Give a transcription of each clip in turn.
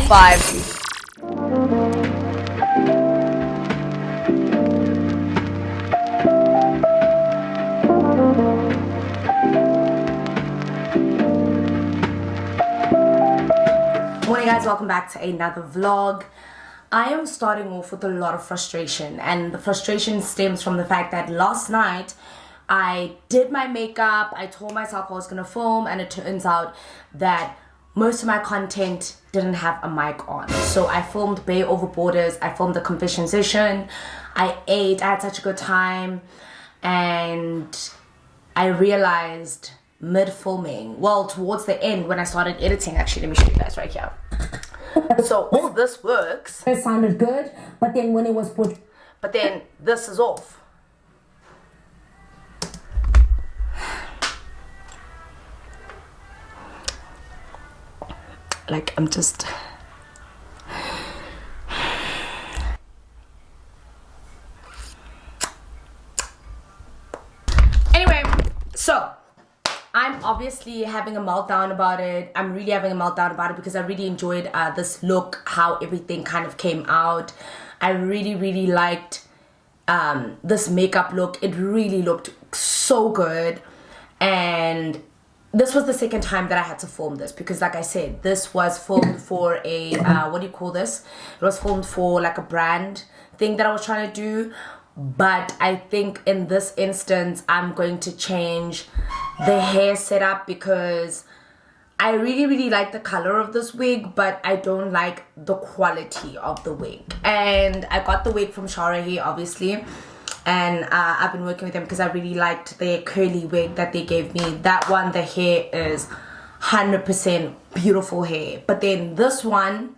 5. Morning guys, welcome back to another vlog. I am starting off with a lot of frustration, and the frustration stems from the fact that last night I did my makeup, I told myself I was gonna film, and it turns out that most of my content didn't have a mic on. So I filmed Bay Over Borders, I filmed the confession session, I ate, I had such a good time, and I realized mid-filming, well, towards the end when I started editing, actually, let me show you guys right here. So all this works. It sounded good, but then when it was put... But then this is off. Like, I'm just... Anyway, so I'm obviously having a meltdown about it. I'm really having a meltdown about it because I really enjoyed this look, how everything kind of came out. I really liked this makeup look. It really looked so good. And this was the second time that I had to film this because, like I said, this was filmed for a what do you call this? It was filmed for like a brand thing that I was trying to do. But I think in this instance, I'm going to change the hair setup because I really like the color of this wig, but I don't like the quality of the wig. And I got the wig from Shara here, obviously. And I've been working with them because I really liked their curly wig that they gave me. That one, the hair is 100% beautiful hair. But then this one,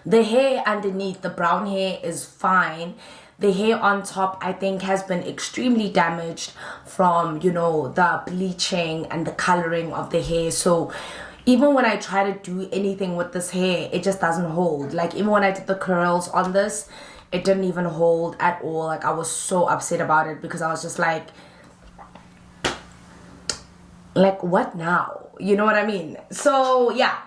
the hair underneath, the brown hair is fine. The hair on top, I think, has been extremely damaged from, you know, the bleaching and the coloring of the hair. So even when I try to do anything with this hair, it just doesn't hold. Like, even when I did the curls on this, it didn't even hold at all. Like, I was so upset about it because I was just like, what now? You know what I mean? So, yeah.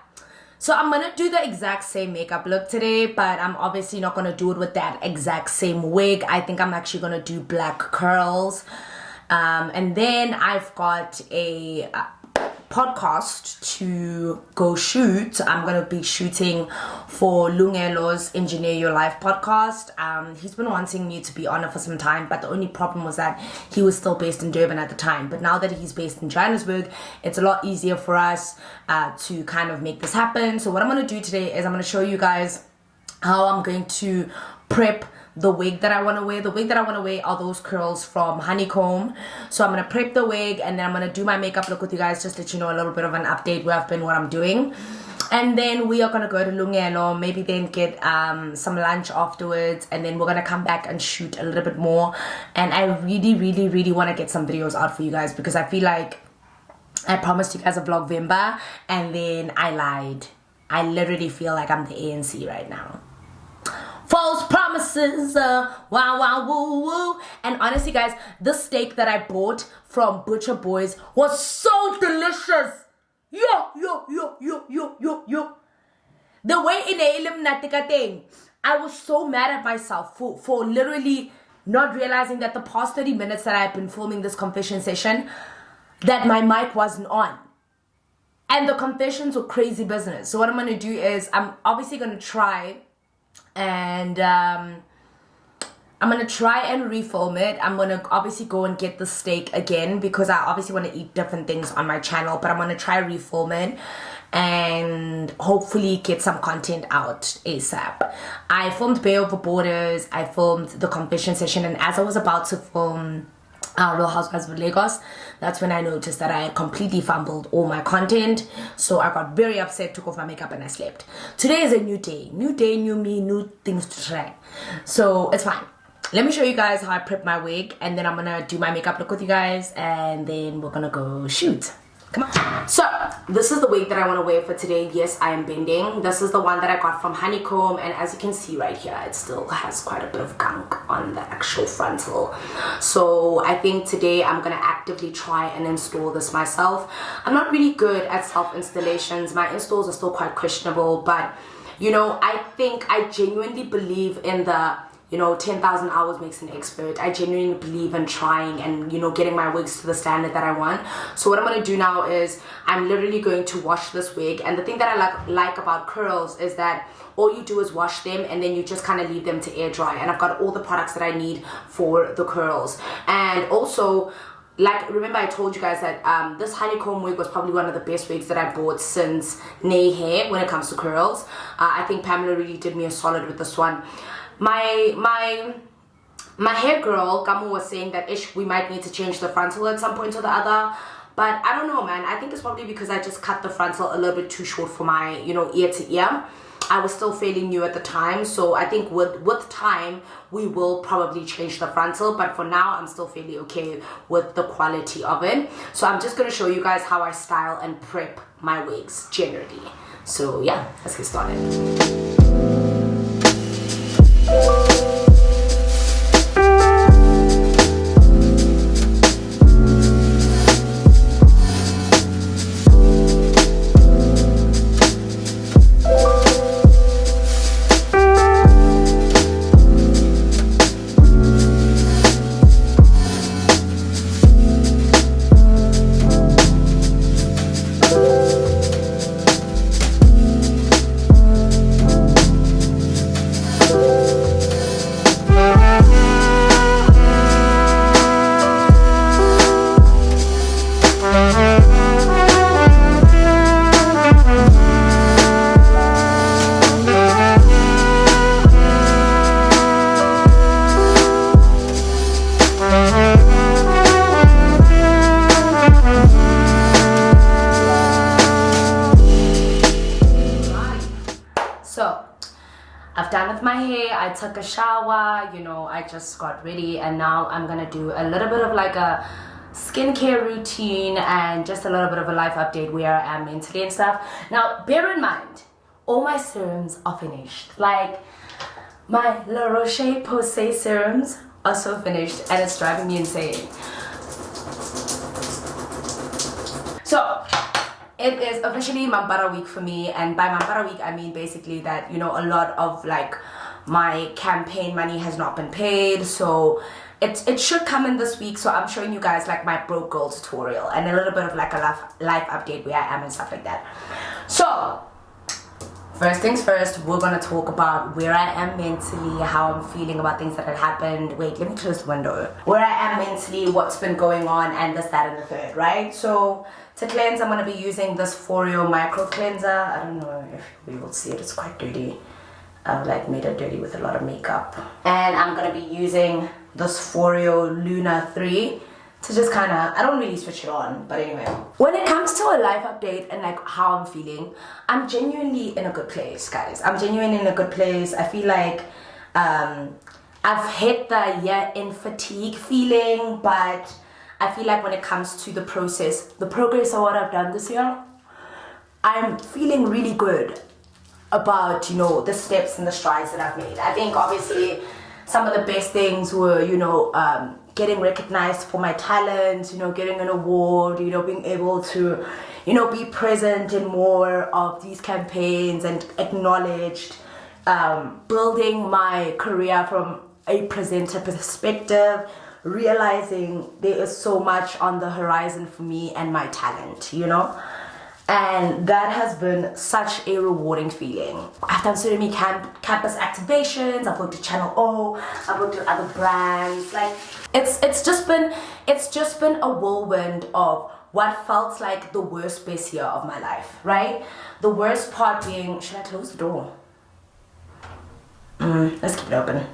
So I'm gonna do the exact same makeup look today, but I'm obviously not gonna do it with that exact same wig. I think I'm actually gonna do black curls. And then I've got a podcast to go shoot. I'm gonna be shooting for Lungelo's Engineer Your Life podcast. He's been wanting me to be on it for some time, but the only problem was that he was still based in Durban at the time. But now that he's based in Johannesburg, it's a lot easier for us to kind of make this happen. So what I'm gonna do today is I'm gonna show you guys how I'm going to prep the wig that I want to wear. The wig that I want to wear are those curls from Honeycomb. So I'm going to prep the wig and then I'm going to do my makeup look with you guys, just let you know a little bit of an update where I've been, what I'm doing. And then we are going to go to Lungelo, maybe then get some lunch afterwards, and then we're going to come back and shoot a little bit more. And I really want to get some videos out for you guys because I feel like I promised you guys a vlog Vemba and then I lied. I literally feel like I'm the ANC right now. False promises, wow, woo, woo. And honestly, guys, the steak that I bought from Butcher Boys was so delicious. Yo. The way in the eliminatika thing, I was so mad at myself for literally not realizing that the past 30 minutes that I've been filming this confession session, that my mic wasn't on. And the confessions were crazy business. So what I'm going to do is I'm obviously going to try and I'm gonna try and refilm it. I'm gonna obviously go and get the steak again because I obviously want to eat different things on my channel, but I'm gonna try refilm it and hopefully get some content out ASAP. I filmed Bay Over Borders, I filmed the confession session, and as I was about to film Real Housewives of Lagos, that's when I noticed that I had completely fumbled all my content. So I got very upset, took off my makeup, and I slept. Today is a new day, new me, new things to try. So it's fine. Let me show you guys how I prep my wig, and then I'm gonna do my makeup look with you guys, and then we're gonna go shoot. Come on. So this is the wig that I want to wear for today. Yes, I am bending. This is the one that I got from Honeycomb, and as you can see right here, it still has quite a bit of gunk on the actual frontal. So I think today I'm gonna actively try and install this myself. I'm not really good at self installations. My installs are still quite questionable, but You know, I genuinely believe in the, you know, 10,000 hours makes an expert. I genuinely believe in trying and, you know, getting my wigs to the standard that I want. So what I'm going to do now is I'm literally going to wash this wig. And the thing that I like about curls is that all you do is wash them and then you just kind of leave them to air dry. And I've got all the products that I need for the curls. And also, like, remember I told you guys that this honeycomb wig was probably one of the best wigs that I bought since Nay Hair when it comes to curls. I think Pamela really did me a solid with this one. My hair girl Gamu was saying that we might need to change the frontal at some point or the other, but I don't know, man. I think it's probably because I just cut the frontal a little bit too short for my, you know, ear to ear. I was still fairly new at the time, so I think with time we will probably change the frontal, but for now I'm still fairly okay with the quality of it. So I'm just going to show you guys how I style and prep my wigs generally. So yeah, let's get started. I've done with my hair, I took a shower, you know, I just got ready, and now I'm gonna do a little bit of like a skincare routine and just a little bit of a life update where I am mentally and stuff. Now, bear in mind, all my serums are finished. Like, my La Roche-Posay serums are so finished and it's driving me insane. So, it is officially Mambara week for me, and by Mambara week I mean basically that, you know, a lot of like my campaign money has not been paid, so it should come in this week. So I'm showing you guys like my broke girl tutorial and a little bit of like a life update where I am and stuff like that. So first things first, we're gonna talk about where I am mentally, how I'm feeling about things that had happened. Wait, let me close the window. Where I am mentally, what's been going on, and this, that, and the third, right? So to cleanse, I'm gonna be using this Foreo micro cleanser. I don't know if we will see it, it's quite dirty. I've like made it dirty with a lot of makeup. And I'm gonna be using this Foreo Luna 3 to just kind of, I don't really switch it on, but anyway. When it comes to a life update and like how I'm feeling, I'm genuinely in a good place, guys. I'm genuinely in a good place. I feel like I've hit the year-end fatigue feeling, but I feel like when it comes to the process, the progress of what I've done this year, I'm feeling really good about, you know, the steps and the strides that I've made. I think obviously some of the best things were, you know, getting recognized for my talent, you know, getting an award, you know, being able to, you know, be present in more of these campaigns and acknowledged, building my career from a presenter perspective, realizing there is so much on the horizon for me and my talent, you know. And that has been such a rewarding feeling. I've done so many campus activations. I've worked with Channel O. I've worked with other brands. Like it's just been a whirlwind of what felt like the worst best year of my life, right? The worst part being, should I close the door? Let's keep it open.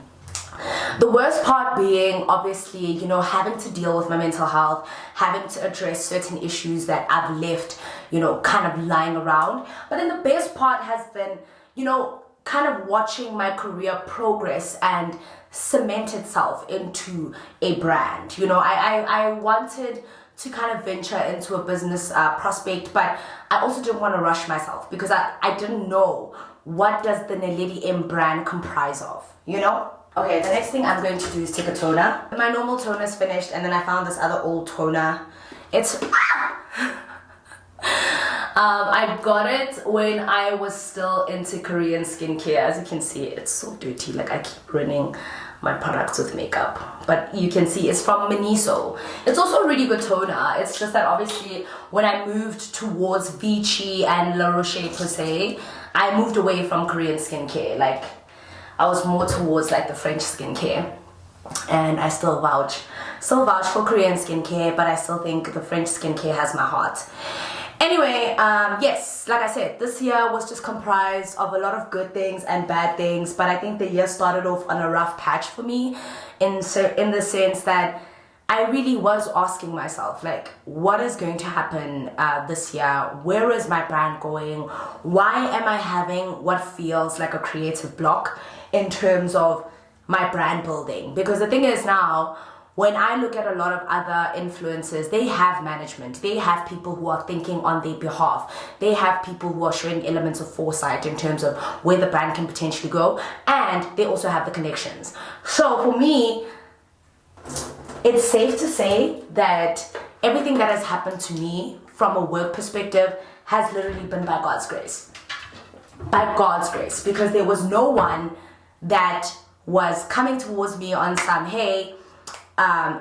The worst part being, obviously, you know, having to deal with my mental health, having to address certain issues that I've left, you know, kind of lying around. But then the best part has been, you know, kind of watching my career progress and cement itself into a brand. You know, I wanted to kind of venture into a business prospect, but I also didn't want to rush myself because I didn't know what does the Naledi M brand comprise of, you know? Okay, the next thing I'm going to do is take a toner. My normal toner is finished, and then I found this other old toner. It's I got it when I was still into Korean skincare. As you can see, it's so dirty. Like, I keep ruining my products with makeup. But you can see it's from Miniso. It's also a really good toner. It's just that obviously when I moved towards Vichy and La Roche-Posay, I moved away from Korean skincare. Like, I was more towards like the French skincare. And I still vouch for Korean skincare, but I still think the French skincare has my heart. Anyway, yes, like I said, this year was just comprised of a lot of good things and bad things, but I think the year started off on a rough patch for me in the sense that I really was asking myself, like, what is going to happen this year? Where is my brand going? Why am I having what feels like a creative block in terms of my brand building? Because the thing is now, when I look at a lot of other influencers, they have management. They have people who are thinking on their behalf. They have people who are showing elements of foresight in terms of where the brand can potentially go. And they also have the connections. So for me, it's safe to say that everything that has happened to me from a work perspective has literally been by God's grace. By God's grace. Because there was no one that was coming towards me on some, hey,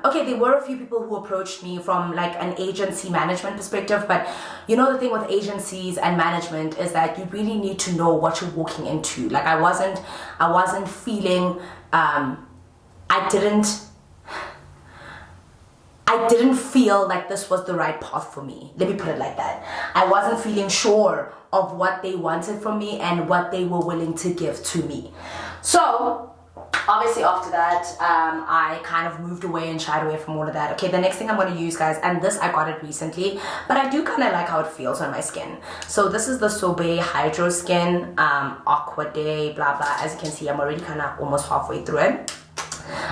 okay, there were a few people who approached me from like an agency management perspective, but you know, the thing with agencies and management is that you really need to know what you're walking into. Like, I wasn't feeling, I didn't feel like this was the right path for me. Let me put it like that. I wasn't feeling sure of what they wanted from me and what they were willing to give to me. So obviously after that, I kind of moved away and shied away from all of that. Okay, the next thing I'm going to use, guys, and this I got it recently, but I do kind of like how it feels on my skin. So this is the Sobe Hydro Skin Aqua Day, blah, blah. As you can see, I'm already kind of almost halfway through it.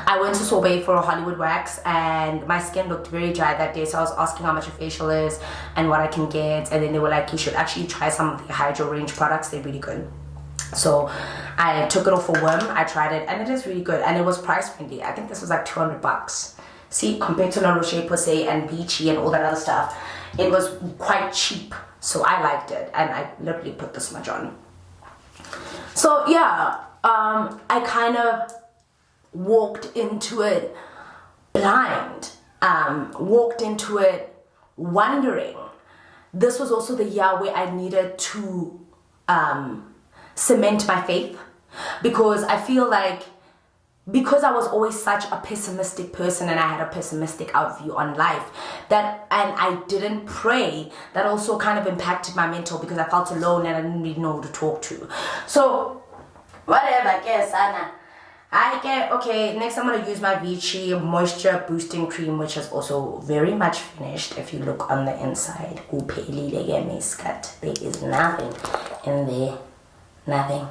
I went to Sobe for a Hollywood wax and my skin looked very dry that day, so I was asking how much a facial is and what I can get, and then they were like, you should actually try some of the Hydro range products, they're really good. So I took it off a whim, I tried it, and it is really good, and it was price friendly. I think this was like $200. See, compared to La Roche-Posay and Vichy and all that other stuff, it was quite cheap, so I liked it, and I literally put this much on. So yeah, I kind of walked into it blind, walked into it wondering. This was also the year where I needed to cement my faith, because I feel like, because I was always such a pessimistic person and I had a pessimistic outview on life, that, and I didn't pray, that also kind of impacted my mental, because I felt alone and I didn't really know who to talk to. So whatever, I guess, Anna. Okay, next I'm going to use my Vichy Moisture Boosting Cream, which is also very much finished. If you look on the inside, there is nothing in there. Nothing.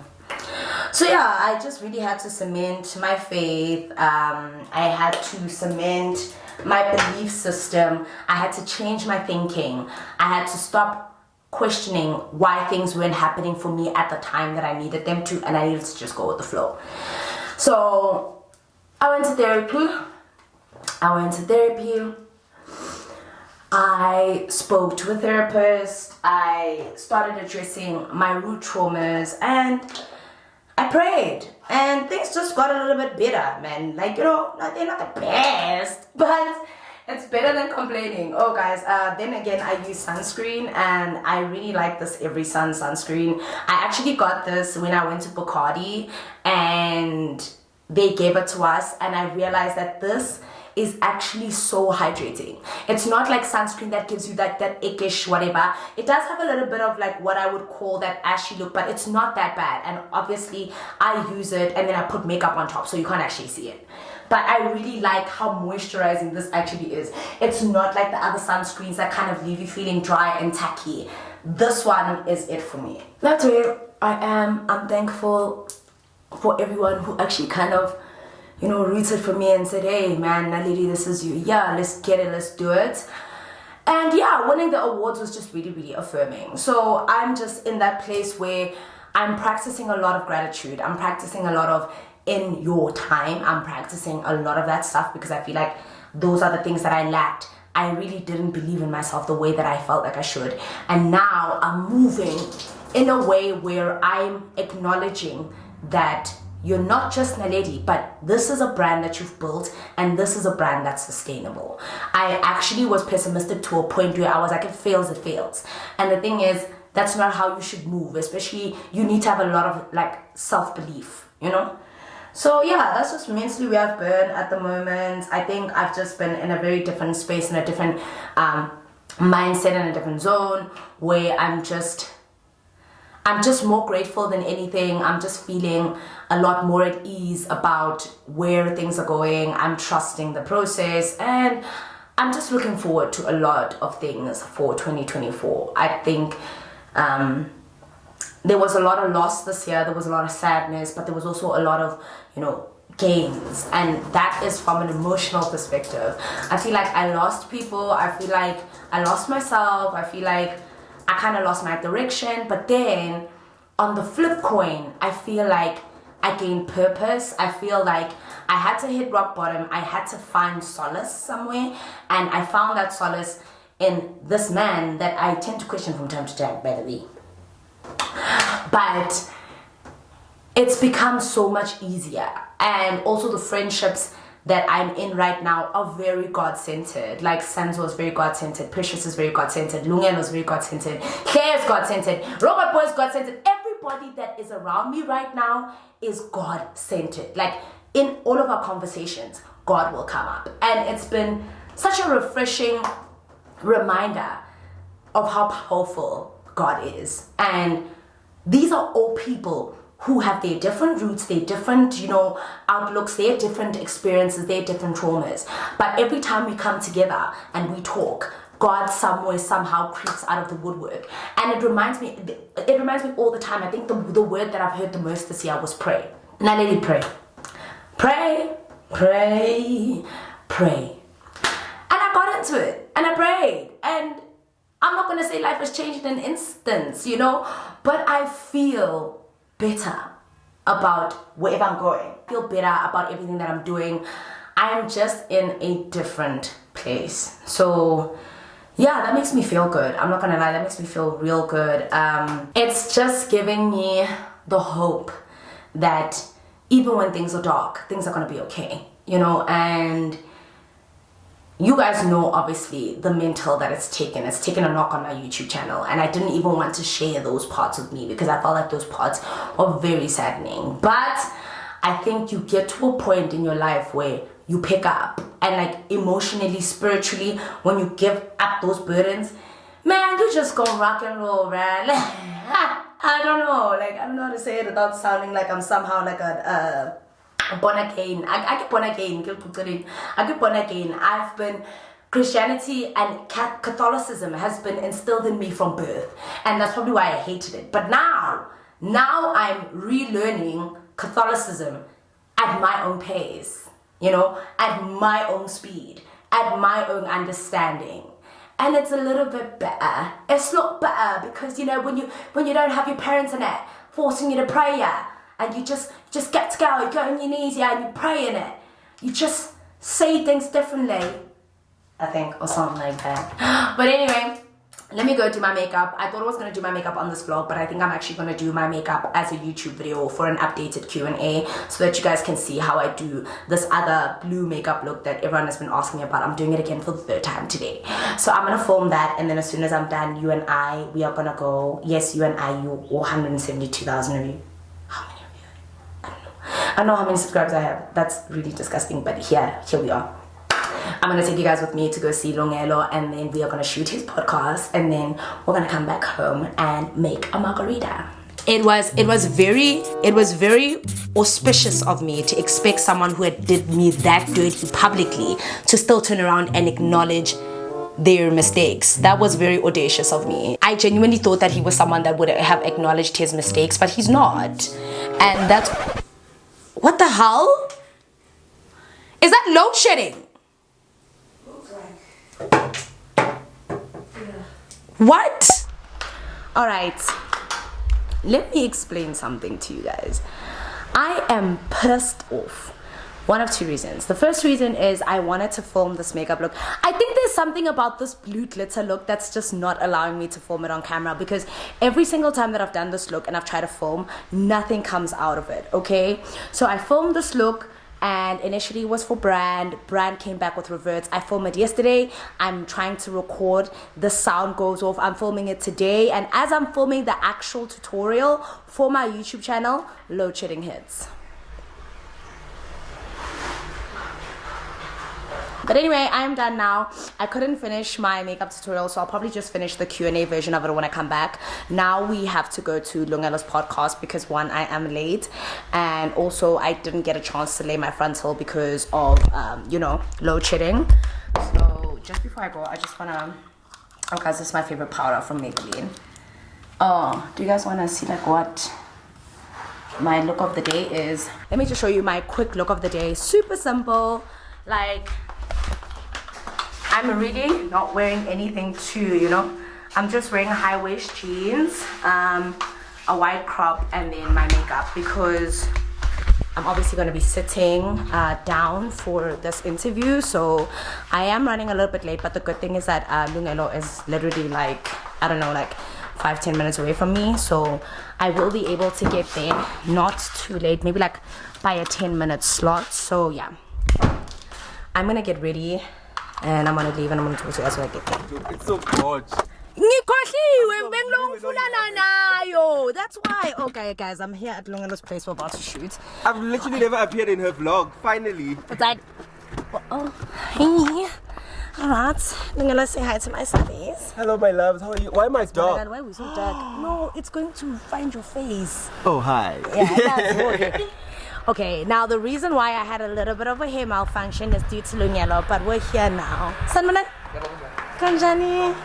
So yeah, I just really had to cement my faith. I had to cement my belief system. I had to change my thinking. I had to stop questioning why things weren't happening for me at the time that I needed them to, and I needed to just go with the flow. So I went to therapy. I spoke to a therapist. I started addressing my root traumas, and I prayed, and things just got a little bit better, man. Like, you know, they're not the best, but it's better than complaining. Oh guys, then again, I use sunscreen, and I really like this Every Sun sunscreen. I actually got this when I went to Bacardi and they gave it to us, and I realized that this is actually so hydrating. It's not like sunscreen that gives you that ickish whatever. It does have a little bit of like what I would call that ashy look, but it's not that bad. And obviously I use it and then I put makeup on top, so you can't actually see it. But I really like how moisturizing this actually is. It's not like the other sunscreens that kind of leave you feeling dry and tacky. This one is it for me. That's where I am. I'm thankful for everyone who actually kind of, you know, rooted for me and said, hey man, Naledi, this is you. Yeah, let's get it, let's do it. And yeah, winning the awards was just really, really affirming. So I'm just in that place where I'm practicing a lot of gratitude. I'm practicing a lot of in your time. I'm practicing a lot of that stuff because I feel like those are the things that I lacked I really didn't believe in myself the way that I felt like I should. And now I'm moving in a way where I'm acknowledging that you're not just Naledi, but this is a brand that you've built, and this is a brand that's sustainable. I actually was pessimistic to a point where I was like, it fails, it fails. And the thing is, that's not how you should move, especially you need to have a lot of like self-belief, you know? So yeah, that's just mentally where I've been at the moment. I think I've just been in a very different space, in a different mindset, in a different zone, where I'm just more grateful than anything. I'm just feeling a lot more at ease about where things are going. I'm trusting the process, and I'm just looking forward to a lot of things for 2024. I think there was a lot of loss this year. There was a lot of sadness, but there was also a lot of, gains. And that is from an emotional perspective. I feel like I lost people. I feel like I lost myself. I feel like I kind of lost my direction. But then on the flip coin, I feel like I gained purpose. I feel like I had to hit rock bottom. I had to find solace somewhere. And I found that solace in this man that I tend to question from time to time, by the way. But it's become so much easier. And also the friendships that I'm in right now are very God-centered. Like Sanzo is very God-centered, Precious is very God-centered, Lungelo is very God-centered, Claire is God-centered, Robert Boy is God-centered. Everybody that is around me right now is God-centered. Like in all of our conversations, God will come up. And it's been such a refreshing reminder of how powerful God is. And these are all people who have their different roots, their different, outlooks, their different experiences, their different traumas. But every time we come together and we talk, God somewhere, somehow creeps out of the woodwork. And it reminds me all the time. I think the word that I've heard the most this year was pray. Naledi, pray. Pray, pray, pray. And I got into it, and I prayed. And I'm not going to say life has changed in an instant, but I feel better about wherever I'm going. I feel better about everything that I'm doing. I am just in a different place. So yeah, that makes me feel good. I'm not gonna lie, that makes me feel real good. It's just giving me the hope that even when things are dark, things are gonna be okay, and you guys know, obviously, the mental that it's taken. It's taken a knock on my YouTube channel, and I didn't even want to share those parts with me because I felt like those parts are very saddening. But I think you get to a point in your life where you pick up, and like emotionally, spiritually, when you give up those burdens, man, you just go rock and roll, man. I don't know how to say it without sounding like I'm somehow like a born again. I get born again. I get born again. I've been, Christianity and Catholicism has been instilled in me from birth, and that's probably why I hated it. But now I'm relearning Catholicism at my own pace, at my own speed, at my own understanding. And it's a little bit better. It's not better because when you don't have your parents in it forcing you to pray, and you just get to go, you go on your knees, and you pray in it. You just say things differently, I think, or something like that. But anyway, let me go do my makeup. I thought I was going to do my makeup on this vlog, but I think I'm actually going to do my makeup as a YouTube video for an updated Q&A so that you guys can see how I do this other blue makeup look that everyone has been asking me about. I'm doing it again for the third time today. So I'm going to film that, and then as soon as I'm done, we are going to go, yes, you 172,000 of you. How many of you? I don't know how many subscribers I have. That's really disgusting, but here we are. I'm going to take you guys with me to go see Lungelo, and then we are going to shoot his podcast, and then we're going to come back home and make a margarita. It was very auspicious of me to expect someone who had did me that dirty publicly to still turn around and acknowledge their mistakes. That was very audacious of me. I genuinely thought that he was someone that would have acknowledged his mistakes, but he's not. And that's... What the hell? Is that load shedding? What? Alright, let me explain something to you guys. I am pissed off One of two reasons. The first reason is I wanted to film this makeup look. I think there's something about this blue glitter look that's just not allowing me to film it on camera, because every single time that I've done this look and I've tried to film, nothing comes out of it, okay? So I filmed this look, and initially it was for Brand came back with reverts. I filmed it yesterday. I'm trying to record, the sound goes off. I'm filming it today, and as I'm filming the actual tutorial for my YouTube channel, load shedding hits. But anyway, I'm done now. I couldn't finish my makeup tutorial, so I'll probably just finish the Q&A version of it when I come back. Now we have to go to Lungelo's podcast because one, I am late, and also I didn't get a chance to lay my frontal because of, load shedding. So just before I go, I just wanna, oh guys, this is my favorite powder from Maybelline. Oh, do you guys wanna see like what my look of the day is? Let me just show you my quick look of the day. Super simple, like, I'm really not wearing anything too, I'm just wearing high waist jeans, a white crop, and then my makeup, because I'm obviously going to be sitting down for this interview. So I am running a little bit late, but the good thing is that Lungelo is literally like 5-10 minutes away from me, so I will be able to get there not too late, maybe like by a 10-minute slot. So yeah, I'm gonna get ready and I'm gonna leave, and I'm gonna talk to you guys when I get there. It's so gorgeous. That's why. Okay guys, I'm here at Lungelo's place. We're about to shoot. I've literally never appeared in her vlog. Finally. But oh, hey. Alright, Lungelo, say hi to my subbies. Hello, my loves. How are you? Why am I Oh my dark? God, why are we so dark? No, it's going to find your face. Oh, hi. Yeah, that's good. Okay, now the reason why I had a little bit of a hair malfunction is due to Lungelo, but we're here now. Sanmanan? Kanjani?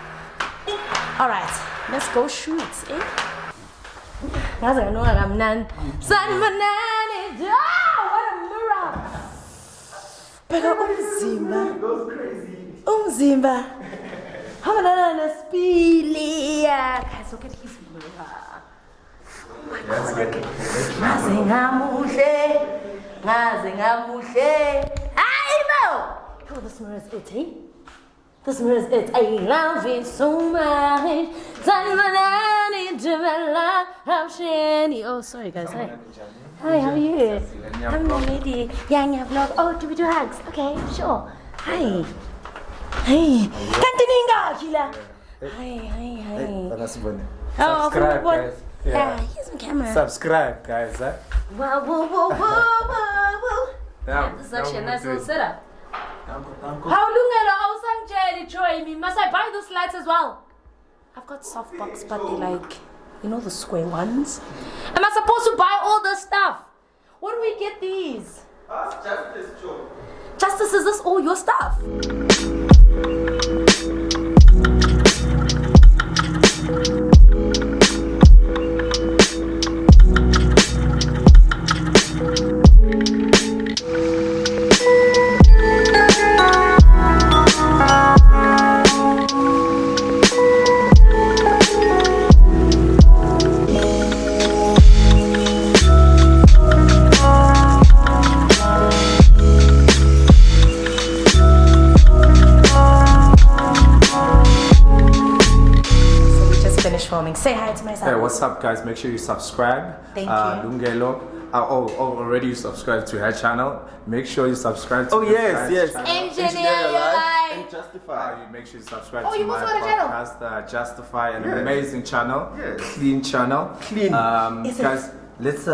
Alright, let's go shoot, eh? Sanmanan, what a mirror! Pero umzimba. Goes crazy. Umzimba. Hamanana spili. Guys, look at his mirror. Oh, this mirror is it, eh? This mirror is it. I love it so much. Oh, sorry guys. Hi. Hi, how are you? I'm Naledi. Yang vlog. Oh, do we do hugs? Okay, sure. Hi. Hi. Kantininga, Kila. Hi. Oh, Subscribe, what? guys. Yeah, here's my camera. Subscribe, guys. Whoa. Yeah, This is actually a nice little setup. How Lungelo, I was saying, Troy, me, must I buy those lights as well? I've got softbox, but they're like, the square ones. Am I supposed to buy all this stuff? Where do we get these? Ask Justice, Joe. Justice, is this all your stuff? Say hi to myself. Hey, what's up, guys? Make sure you subscribe. Thank you. Lungelo. Already you subscribed to her channel. Make sure you subscribe to Oh, yes. channel. Engineer your life. And Justify. You make sure you subscribe Oh, to you my also got a channel? podcast, Justify, an Yes. amazing channel, Yes. clean channel. Clean. Guys, let's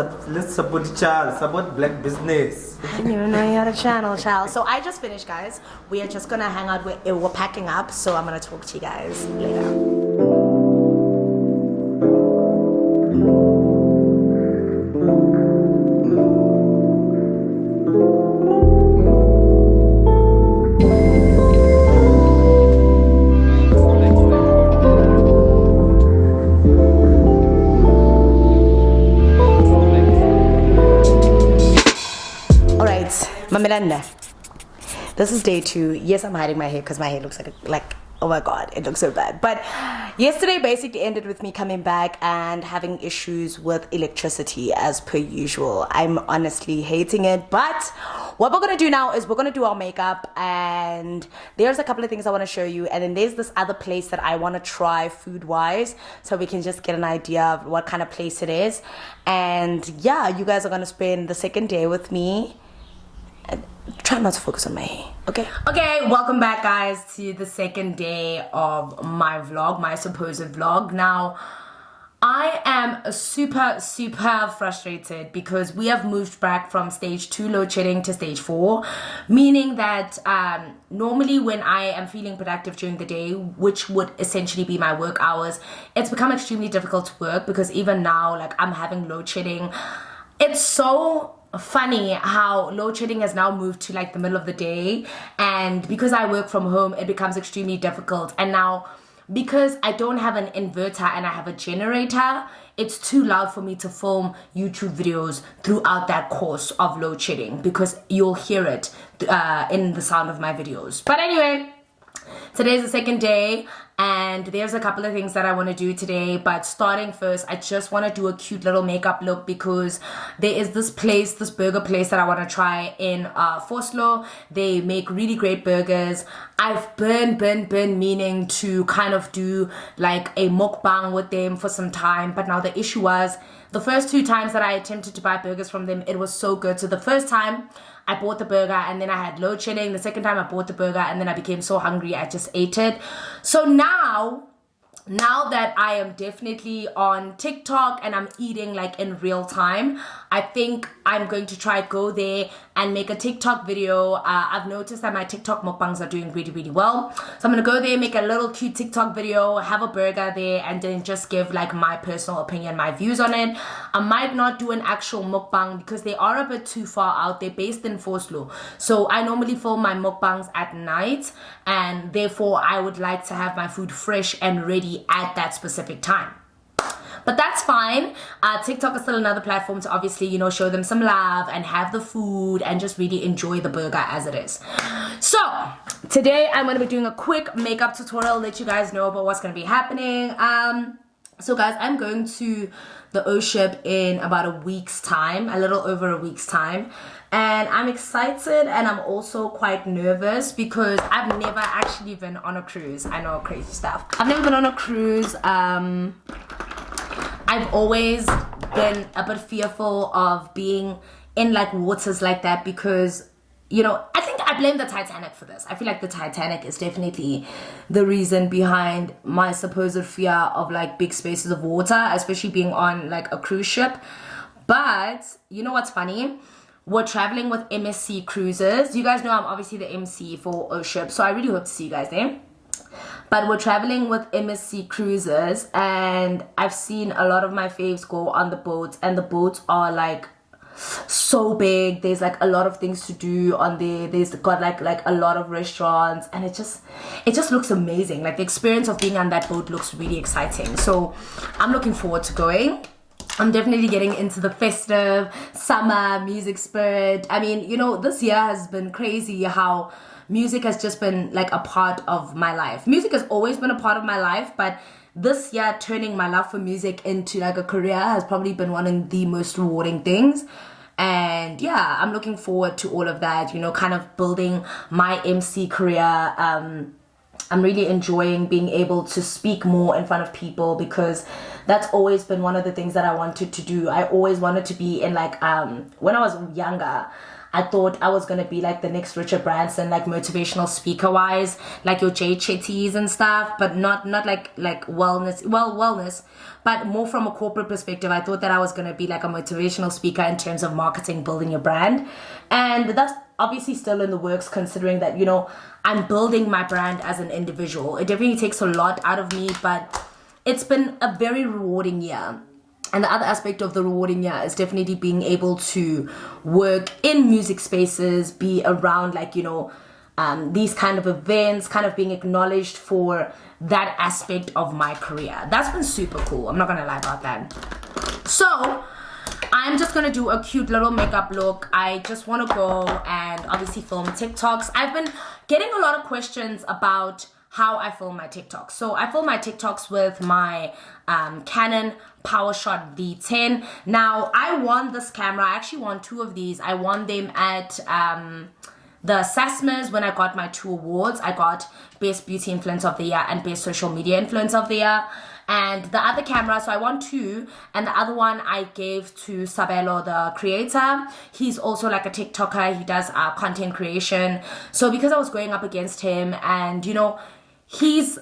support the child, support black business. I didn't even know you had a channel, child. So I just finished, guys. We are just gonna hang out. We're packing up, so I'm gonna talk to you guys later. Mallela. This is day 2. Yes, I'm hiding my hair because my hair looks like oh my god, it looks so bad. But yesterday basically ended with me coming back and having issues with electricity as per usual. I'm honestly hating it, but what we're gonna do now is we're gonna do our makeup, and there's a couple of things I want to show you, and then there's this other place that I want to try food wise, so we can just get an idea of what kind of place it is. And yeah, you guys are gonna spend the second day with me. And try not to focus on my hair, okay? Okay, welcome back guys to the second day of my vlog, my supposed vlog. Now, I am super frustrated because we have moved back from stage 2 load shedding to stage 4, meaning that normally when I am feeling productive during the day, which would essentially be my work hours, it's become extremely difficult to work because even now, like, I'm having load shedding. It's so funny how load shedding has now moved to like the middle of the day, and because I work from home, it becomes extremely difficult. And now, because I don't have an inverter and I have a generator, it's too loud for me to film YouTube videos throughout that course of load shedding, because you'll hear it in the sound of my videos. But anyway, today's the second day, and there's a couple of things that I want to do today. But starting first, I just want to do a cute little makeup look because there is this place, this burger place that I want to try in Vosloo. They make really great burgers. I've been meaning to kind of do like a mukbang with them for some time, but now the issue was the first 2 times that I attempted to buy burgers from them, it was so good. So the first time I bought the burger and then I had load shedding. The second time I bought the burger and then I became so hungry I just ate it. So now that I am definitely on TikTok and I'm eating like in real time, I think I'm going to try go there and make a TikTok video. I've noticed that my TikTok mukbangs are doing really well. So I'm gonna go there, make a little cute TikTok video, have a burger there, and then just give like my personal opinion, my views on it. I might not do an actual mukbang because they are a bit too far out. They're based in Vosloo. So I normally film my mukbangs at night, and therefore I would like to have my food fresh and ready at that specific time. But that's fine. TikTok is still another platform to obviously, you know, show them some love and have the food and just really enjoy the burger as it is. So today I'm going to be doing a quick makeup tutorial, let you guys know about what's going to be happening. So guys, I'm going to the O-ship in about a week's time, a little over a week's time. And I'm excited and I'm also quite nervous because I've never actually been on a cruise. I know, crazy stuff. I've never been on a cruise. I've always been a bit fearful of being in like waters like that because, you know, I think I blame the Titanic for this. I feel like the Titanic is definitely the reason behind my supposed fear of like big spaces of water, especially being on like a cruise ship. But you know what's funny? We're traveling with MSC Cruises. You guys know I'm obviously the MC for O-ship, so I really hope to see you guys there. But we're traveling with MSC Cruises, and I've seen a lot of my faves go on the boats, and the boats are like so big. There's like a lot of things to do on there. There's got like a lot of restaurants, and it just looks amazing. Like the experience of being on that boat looks really exciting. So I'm looking forward to going. I'm definitely getting into the festive summer music spirit. I mean, you know, this year has been crazy how music has just been like a part of my life. Music has always been a part of my life, but this year turning my love for music into like a career has probably been one of the most rewarding things. And yeah, I'm looking forward to all of that, you know, kind of building my MC career. I'm really enjoying being able to speak more in front of people because that's always been one of the things that I wanted to do. I always wanted to be in like, when I was younger, I thought I was going to be like the next Richard Branson, like motivational speaker wise, like your Jay Chetties and stuff, but not like wellness, but more from a corporate perspective. I thought that I was going to be like a motivational speaker in terms of marketing, building your brand. And that's obviously still in the works, considering that, you know, I'm building my brand as an individual. It definitely takes a lot out of me, but it's been a very rewarding year. And the other aspect of the rewarding year is definitely being able to work in music spaces, be around like, you know, these kind of events, kind of being acknowledged for that aspect of my career. That's been super cool. I'm not going to lie about that. So I'm just going to do a cute little makeup look. I just want to go and obviously film TikToks. I've been getting a lot of questions about how I film my TikToks. So I film my TikToks with my Canon PowerShot V10. Now I won this camera. I actually won 2 of these. I won them at the SASMAs when I got my 2 awards. I got Best Beauty Influencer of the Year and Best Social Media Influencer of the Year. And the other camera, so I won 2, and the other one I gave to Sabelo, the creator. He's also like a TikToker. He does content creation. So because I was going up against him, and you know, his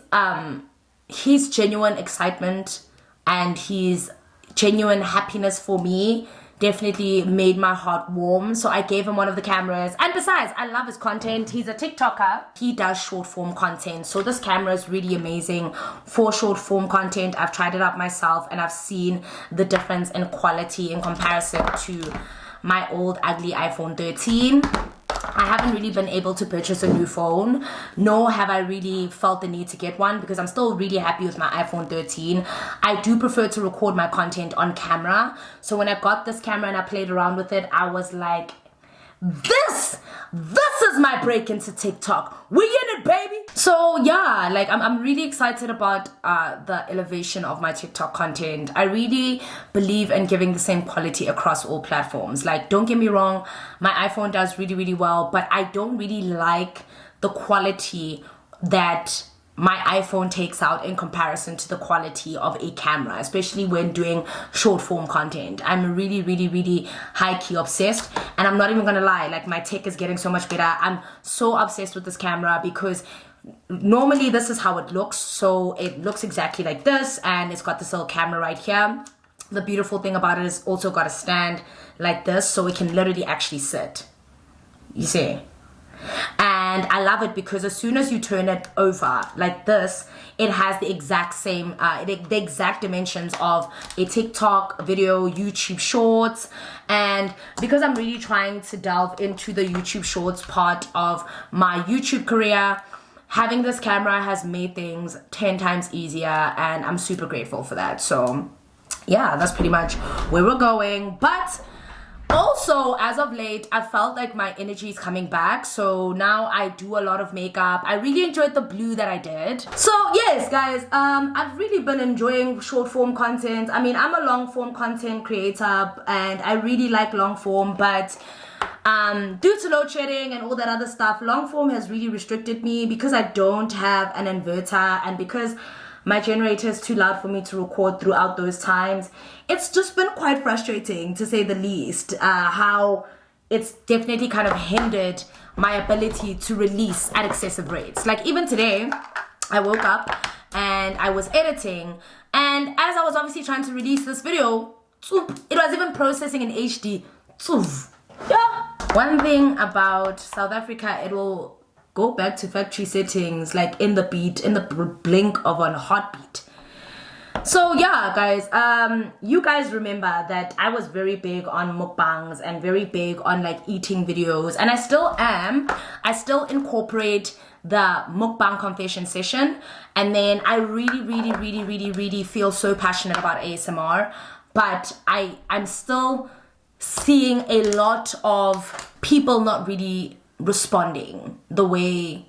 genuine excitement and his genuine happiness for me definitely made my heart warm. So I gave him one of the cameras, and besides, I love his content. He's a TikToker. He does short form content, so this camera is really amazing for short form content. I've tried it out myself, and I've seen the difference in quality in comparison to my old ugly iPhone 13. I haven't really been able to purchase a new phone, nor have I really felt the need to get one, because I'm still really happy with my iPhone 13. I do prefer to record my content on camera. So when I got this camera and I played around with it, I was like, this is my break into TikTok. We in it, baby. So yeah, like I'm really excited about the elevation of my TikTok content. I really believe in giving the same quality across all platforms. Like, don't get me wrong, my iPhone does really, really well, but I don't really like the quality that my iPhone takes out in comparison to the quality of a camera, especially when doing short form content. I'm really, really, really high-key obsessed, and I'm not even gonna lie, like my tech is getting so much better. I'm so obsessed with this camera because normally this is how it looks. So it looks exactly like this, and it's got this little camera right here. The beautiful thing about it is also got a stand like this, so it can literally actually sit, you see. And I love it because as soon as you turn it over like this, it has the exact same the exact dimensions of a TikTok video, YouTube shorts. And because I'm really trying to delve into the YouTube shorts part of my YouTube career, having this camera has made things 10 times easier, and I'm super grateful for that. So yeah, that's pretty much where we're going. But also, as of late, I felt like my energy is coming back. So now I do a lot of makeup. I really enjoyed the blue that I did. So yes, guys, I've really been enjoying short form content. I mean, I'm a long form content creator, and I really like long form, but due to load shedding and all that other stuff, long form has really restricted me because I don't have an inverter, and because my generator is too loud for me to record throughout those times. It's just been quite frustrating, to say the least, how it's definitely kind of hindered my ability to release at excessive rates. Like even today, I woke up and I was editing, and as I was obviously trying to release this video, it was even processing in HD. Yeah. One thing about South Africa, it will go back to factory settings like in the blink of a heartbeat. So yeah, guys, you guys remember that I was very big on mukbangs and very big on like eating videos, and I still am. I still incorporate the mukbang confession session, and then I really feel so passionate about ASMR, but I'm still seeing a lot of people not really responding the way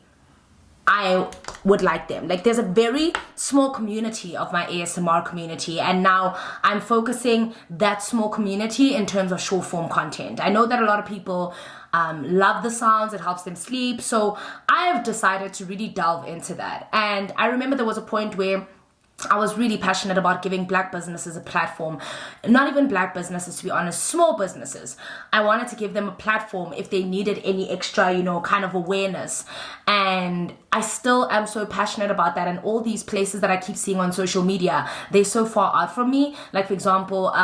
I would like them. Like there's a very small community of my ASMR community, and now I'm focusing that small community in terms of short form content. I know that a lot of people love the sounds, it helps them sleep, so I have decided to really delve into that. And I remember there was a point where I was really passionate about giving black businesses a platform. Not even black businesses, to be honest, small businesses. I wanted to give them a platform if they needed any extra, you know, kind of awareness. And I still am so passionate about that. And all these places that I keep seeing on social media, they're so far out from me. Like, for example,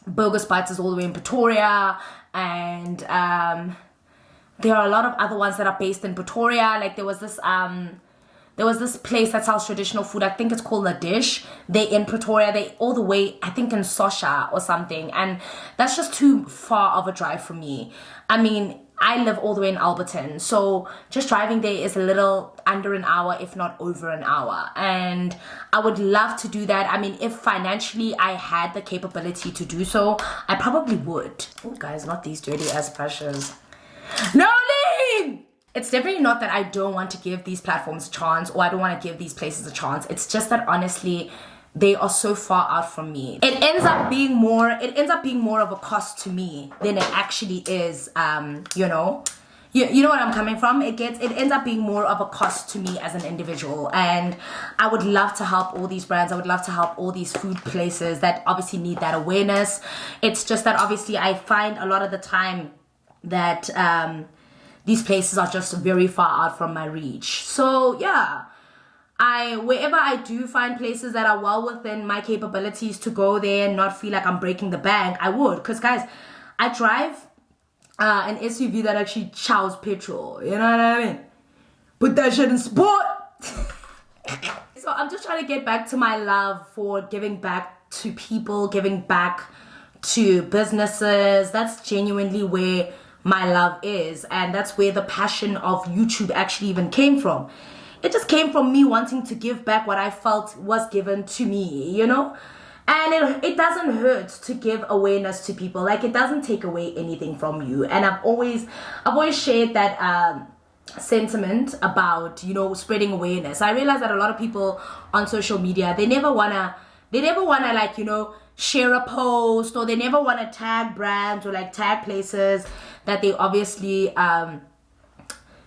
Burger Spites is all the way in Pretoria. And there are a lot of other ones that are based in Pretoria. Like there was this place that sells traditional food. I think it's called The Dish. They in Pretoria. They all the way, I think, in Sosha or something. And that's just too far of a drive for me. I mean, I live all the way in Alberton. So just driving there is a little under an hour, if not over an hour. And I would love to do that. I mean, if financially I had the capability to do so, I probably would. Oh, guys, not these dirty ass brushes. No, leave! It's definitely not that I don't want to give these platforms a chance or I don't want to give these places a chance. It's just that honestly, they are so far out from me. It ends up being more of a cost to me than it actually is, you know what I'm coming from. It ends up being more of a cost to me as an individual, and I would love to help all these brands. I would love to help all these food places that obviously need that awareness. It's just that obviously I find a lot of the time that these places are just very far out from my reach. So yeah, wherever I do find places that are well within my capabilities to go there and not feel like I'm breaking the bank, I would. Because guys, I drive an SUV that actually chows petrol. You know what I mean? Put that shit in sport. So I'm just trying to get back to my love for giving back to people, giving back to businesses. That's genuinely where my love is, and that's where the passion of YouTube actually even came from. It just came from me wanting to give back what I felt was given to me, you know? And it doesn't hurt to give awareness to people. Like, it doesn't take away anything from you. And I've always shared that sentiment about, you know, spreading awareness. I realize that a lot of people on social media, they never wanna like, you know, share a post, or they never want to tag brands or like tag places that they obviously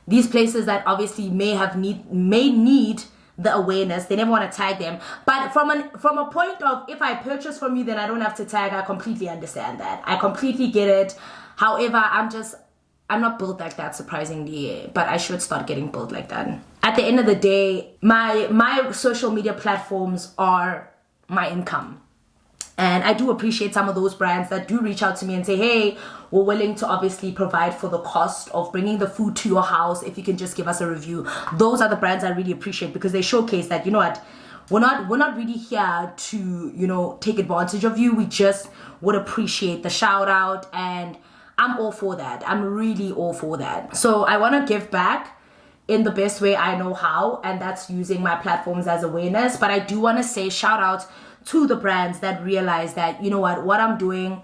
these places that obviously may need the awareness. They never want to tag them. But from a point of, if I purchase from you, then I don't have to tag. I completely understand that. I completely get it. However, I'm not built like that, surprisingly, but I should start getting built like that. At the end of the day, my social media platforms are my income. And I do appreciate some of those brands that do reach out to me and say, hey, we're willing to obviously provide for the cost of bringing the food to your house if you can just give us a review. Those are the brands I really appreciate, because they showcase that, you know what, we're not really here to, you know, take advantage of you. We just would appreciate the shout out, and I'm all for that. I'm really all for that. So I want to give back in the best way I know how, and that's using my platforms as awareness. But I do want to say shout out to the brands that realize that, you know what I'm doing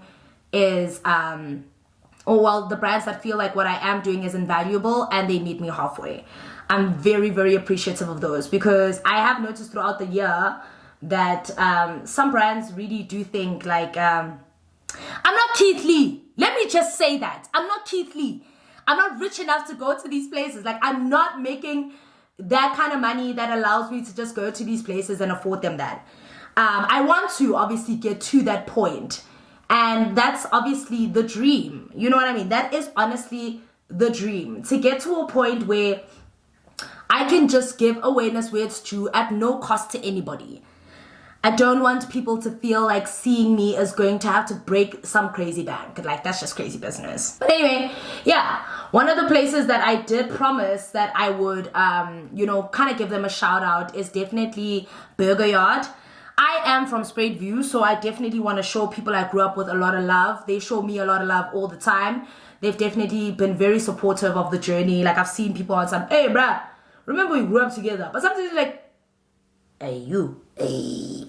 is the brands that feel like what I am doing is invaluable and they meet me halfway. I'm very, very appreciative of those, because I have noticed throughout the year that some brands really do think like, I'm not Keith Lee. Let me just say that. I'm not Keith Lee. I'm not rich enough to go to these places. Like, I'm not making that kind of money that allows me to just go to these places and afford them that. I want to obviously get to that point, and that's obviously the dream. You know what I mean? That is honestly the dream, to get to a point where I can just give awareness where it's due at no cost to anybody. I don't want people to feel like seeing me is going to have to break some crazy bank. Like, that's just crazy business. But anyway, yeah, one of the places that I did promise that I would, you know, kind of give them a shout out is definitely Burger Yard. I am from Spruit View, so I definitely want to show people I grew up with a lot of love. They show me a lot of love all the time. They've definitely been very supportive of the journey. Like, I've seen people on some, hey, bruh, remember we grew up together. But sometimes they're like, hey, you, hey.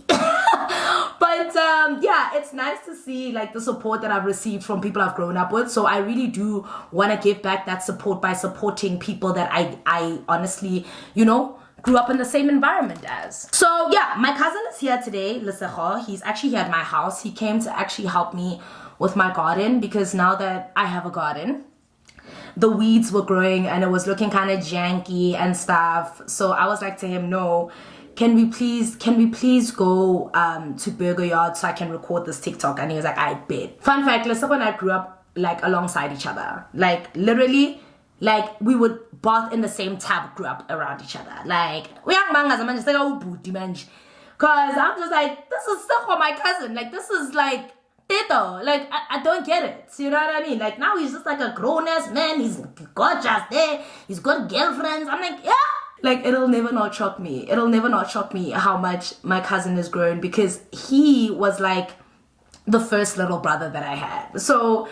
But yeah, it's nice to see like the support that I've received from people I've grown up with. So I really do want to give back that support by supporting people that I honestly, you know, grew up in the same environment as. So yeah, my cousin is here today, Lesego. He's actually here at my house. He came to actually help me with my garden, because now that I have a garden, the weeds were growing and it was looking kind of janky and stuff. So I was like to him, no, can we please go to Burger Yard so I can record this TikTok? And he was like, I bet. Fun fact, Lesego and I grew up like alongside each other. Like, literally, like, we would bath in the same tub, grew up around each other. Like, we young mangas, man, just like, oh, booty, man. Cause I'm just like, this is stuff for my cousin. Like, this is like, Tito. Like, I don't get it. You know what I mean? Like, now he's just like a grown-ass man. He's gorgeous there. He's got girlfriends. I'm like, yeah. Like, it'll never not shock me. It'll never not shock me how much my cousin has grown, because he was like the first little brother that I had. So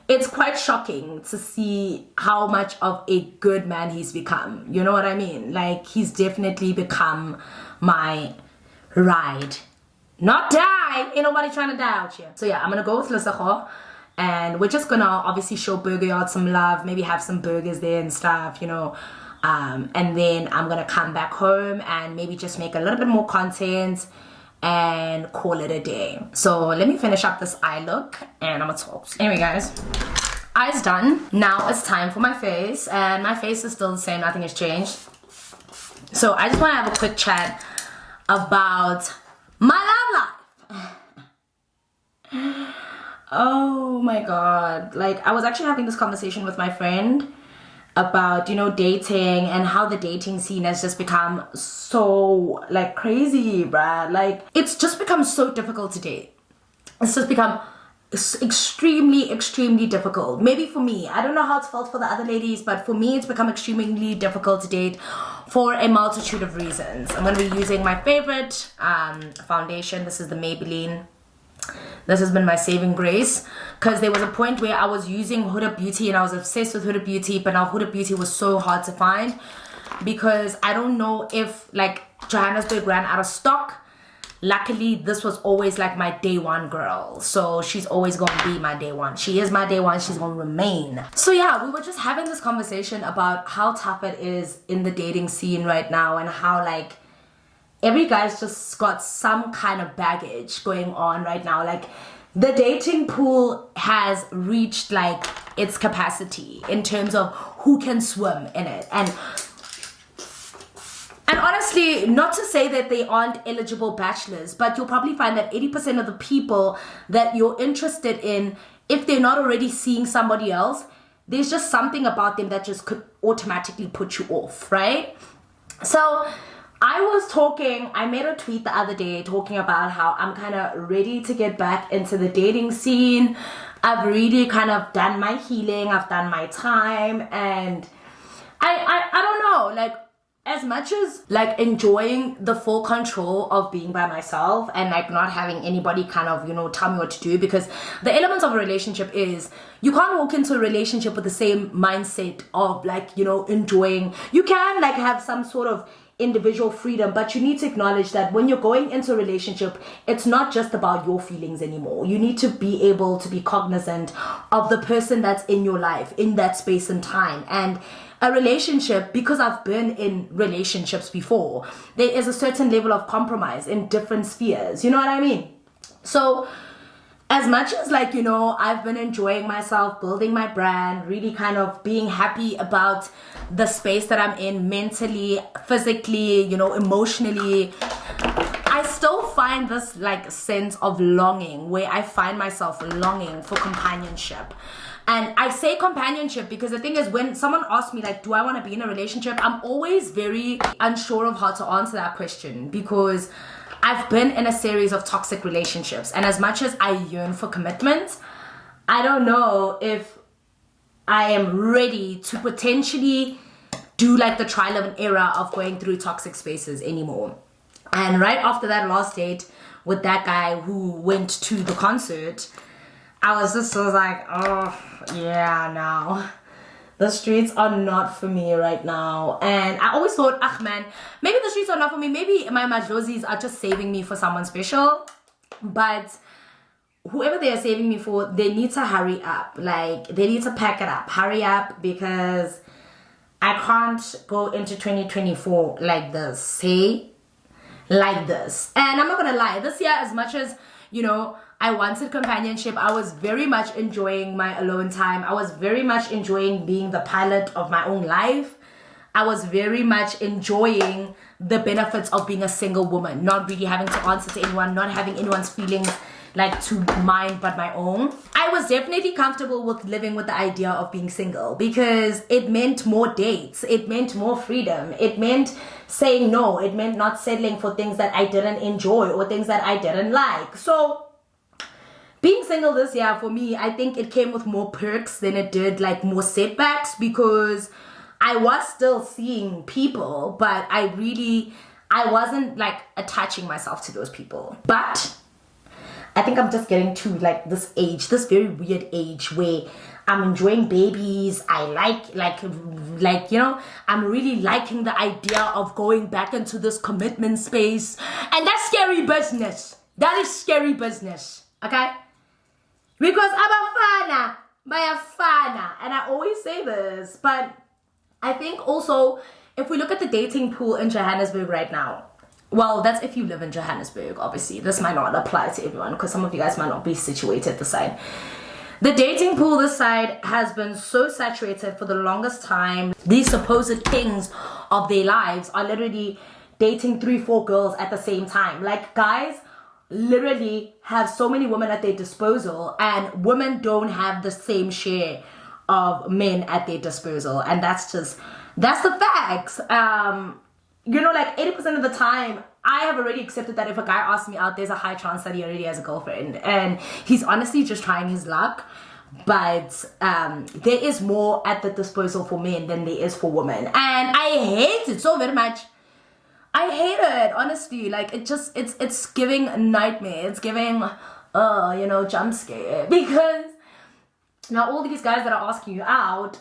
it's quite shocking to see how much of a good man he's become. You know what I mean? Like, he's definitely become my ride. Not die. Ain't nobody trying to die out here. So yeah, I'm gonna go with Lesego and we're just gonna obviously show Burger Yard some love, maybe have some burgers there and stuff, you know. And then I'm gonna come back home and maybe just make a little bit more content and call it a day. So let me finish up this eye look and I'm gonna talk. Anyway guys, eyes done. Now it's time for my face, and my face is still the same, nothing has changed. So I just want to have a quick chat about my love life. Oh my god, like I was actually having this conversation with my friend about, you know, dating and how the dating scene has just become so like crazy, bruh. Like it's just become so difficult to date. It's just become extremely difficult. Maybe for me, I don't know how it's felt for the other ladies, but for me it's become extremely difficult to date for a multitude of reasons. I'm going to be using my favorite foundation. This is the Maybelline. This has been my saving grace, because there was a point where I was using Huda Beauty and I was obsessed with Huda Beauty, but now Huda Beauty was so hard to find because I don't know if like Johannesburg ran out of stock. Luckily, this was always like my day one girl, so she's always gonna be my day one. She is my day one, she's gonna remain. So yeah, we were just having this conversation about how tough it is in the dating scene right now, and how like every guy's just got some kind of baggage going on right now. Like the dating pool has reached like its capacity in terms of who can swim in it. And honestly, not to say that they aren't eligible bachelors, but you'll probably find that 80% of the people that you're interested in, if they're not already seeing somebody else, there's just something about them that just could automatically put you off, right? So I made a tweet the other day talking about how I'm kind of ready to get back into the dating scene. I've really kind of done my healing, I've done my time, and I don't know, like, as much as like enjoying the full control of being by myself and like not having anybody kind of, you know, tell me what to do, because the elements of a relationship is you can't walk into a relationship with the same mindset of like, you know, enjoying. You can like have some sort of individual freedom, but you need to acknowledge that when you're going into a relationship, it's not just about your feelings anymore. You need to be able to be cognizant of the person that's in your life in that space and time. And a relationship, because I've been in relationships before, there is a certain level of compromise in different spheres, you know what I mean? So as much as like, you know, I've been enjoying myself, building my brand, really kind of being happy about the space that I'm in mentally, physically, you know, emotionally, I still find this like sense of longing where I find myself longing for companionship. And I say companionship because the thing is, when someone asks me like, do I want to be in a relationship? I'm always very unsure of how to answer that question, because I've been in a series of toxic relationships. And as much as I yearn for commitment, I don't know if I am ready to potentially do like the trial of an era of going through toxic spaces anymore. And right after that last date with that guy who went to the concert, I was like, oh yeah, no, the streets are not for me right now. And I always thought, man, maybe the streets are not for me. Maybe my madlozis are just saving me for someone special. But whoever they are saving me for, they need to hurry up. Like, they need to pack it up. Hurry up, because I can't go into 2024 like this, see? Like this. And I'm not gonna lie, this year, as much as, you know, I wanted companionship, I was very much enjoying my alone time. I was very much enjoying being the pilot of my own life. I was very much enjoying the benefits of being a single woman, not really having to answer to anyone, not having anyone's feelings like to mine but my own. I was definitely comfortable with living with the idea of being single, because it meant more dates, it meant more freedom, it meant saying no, it meant not settling for things that I didn't enjoy or things that I didn't like. So being single this year for me, I think it came with more perks than it did like more setbacks, because I was still seeing people, but I wasn't like attaching myself to those people. But I think I'm just getting to like this age, this very weird age where I'm enjoying babies. I like, you know, I'm really liking the idea of going back into this commitment space. And that's scary business. That is scary business. Okay? Because abafana, bayafana. And I always say this, but I think also, if we look at the dating pool in Johannesburg right now, well, that's if you live in Johannesburg, obviously. This might not apply to everyone because some of you guys might not be situated this side. The dating pool this side has been so saturated for the longest time. These supposed kings of their lives are literally dating 3-4 girls at the same time. Like, guys literally have so many women at their disposal, and women don't have the same share of men at their disposal. And that's the facts. You know, like 80% of the time, I have already accepted that if a guy asks me out, there's a high chance that he already has a girlfriend. And he's honestly just trying his luck. But there is more at the disposal for men than there is for women. And I hate it so very much. I hate it, honestly. Like, it's giving a nightmare. It's giving, jump scare. Because now all these guys that are asking you out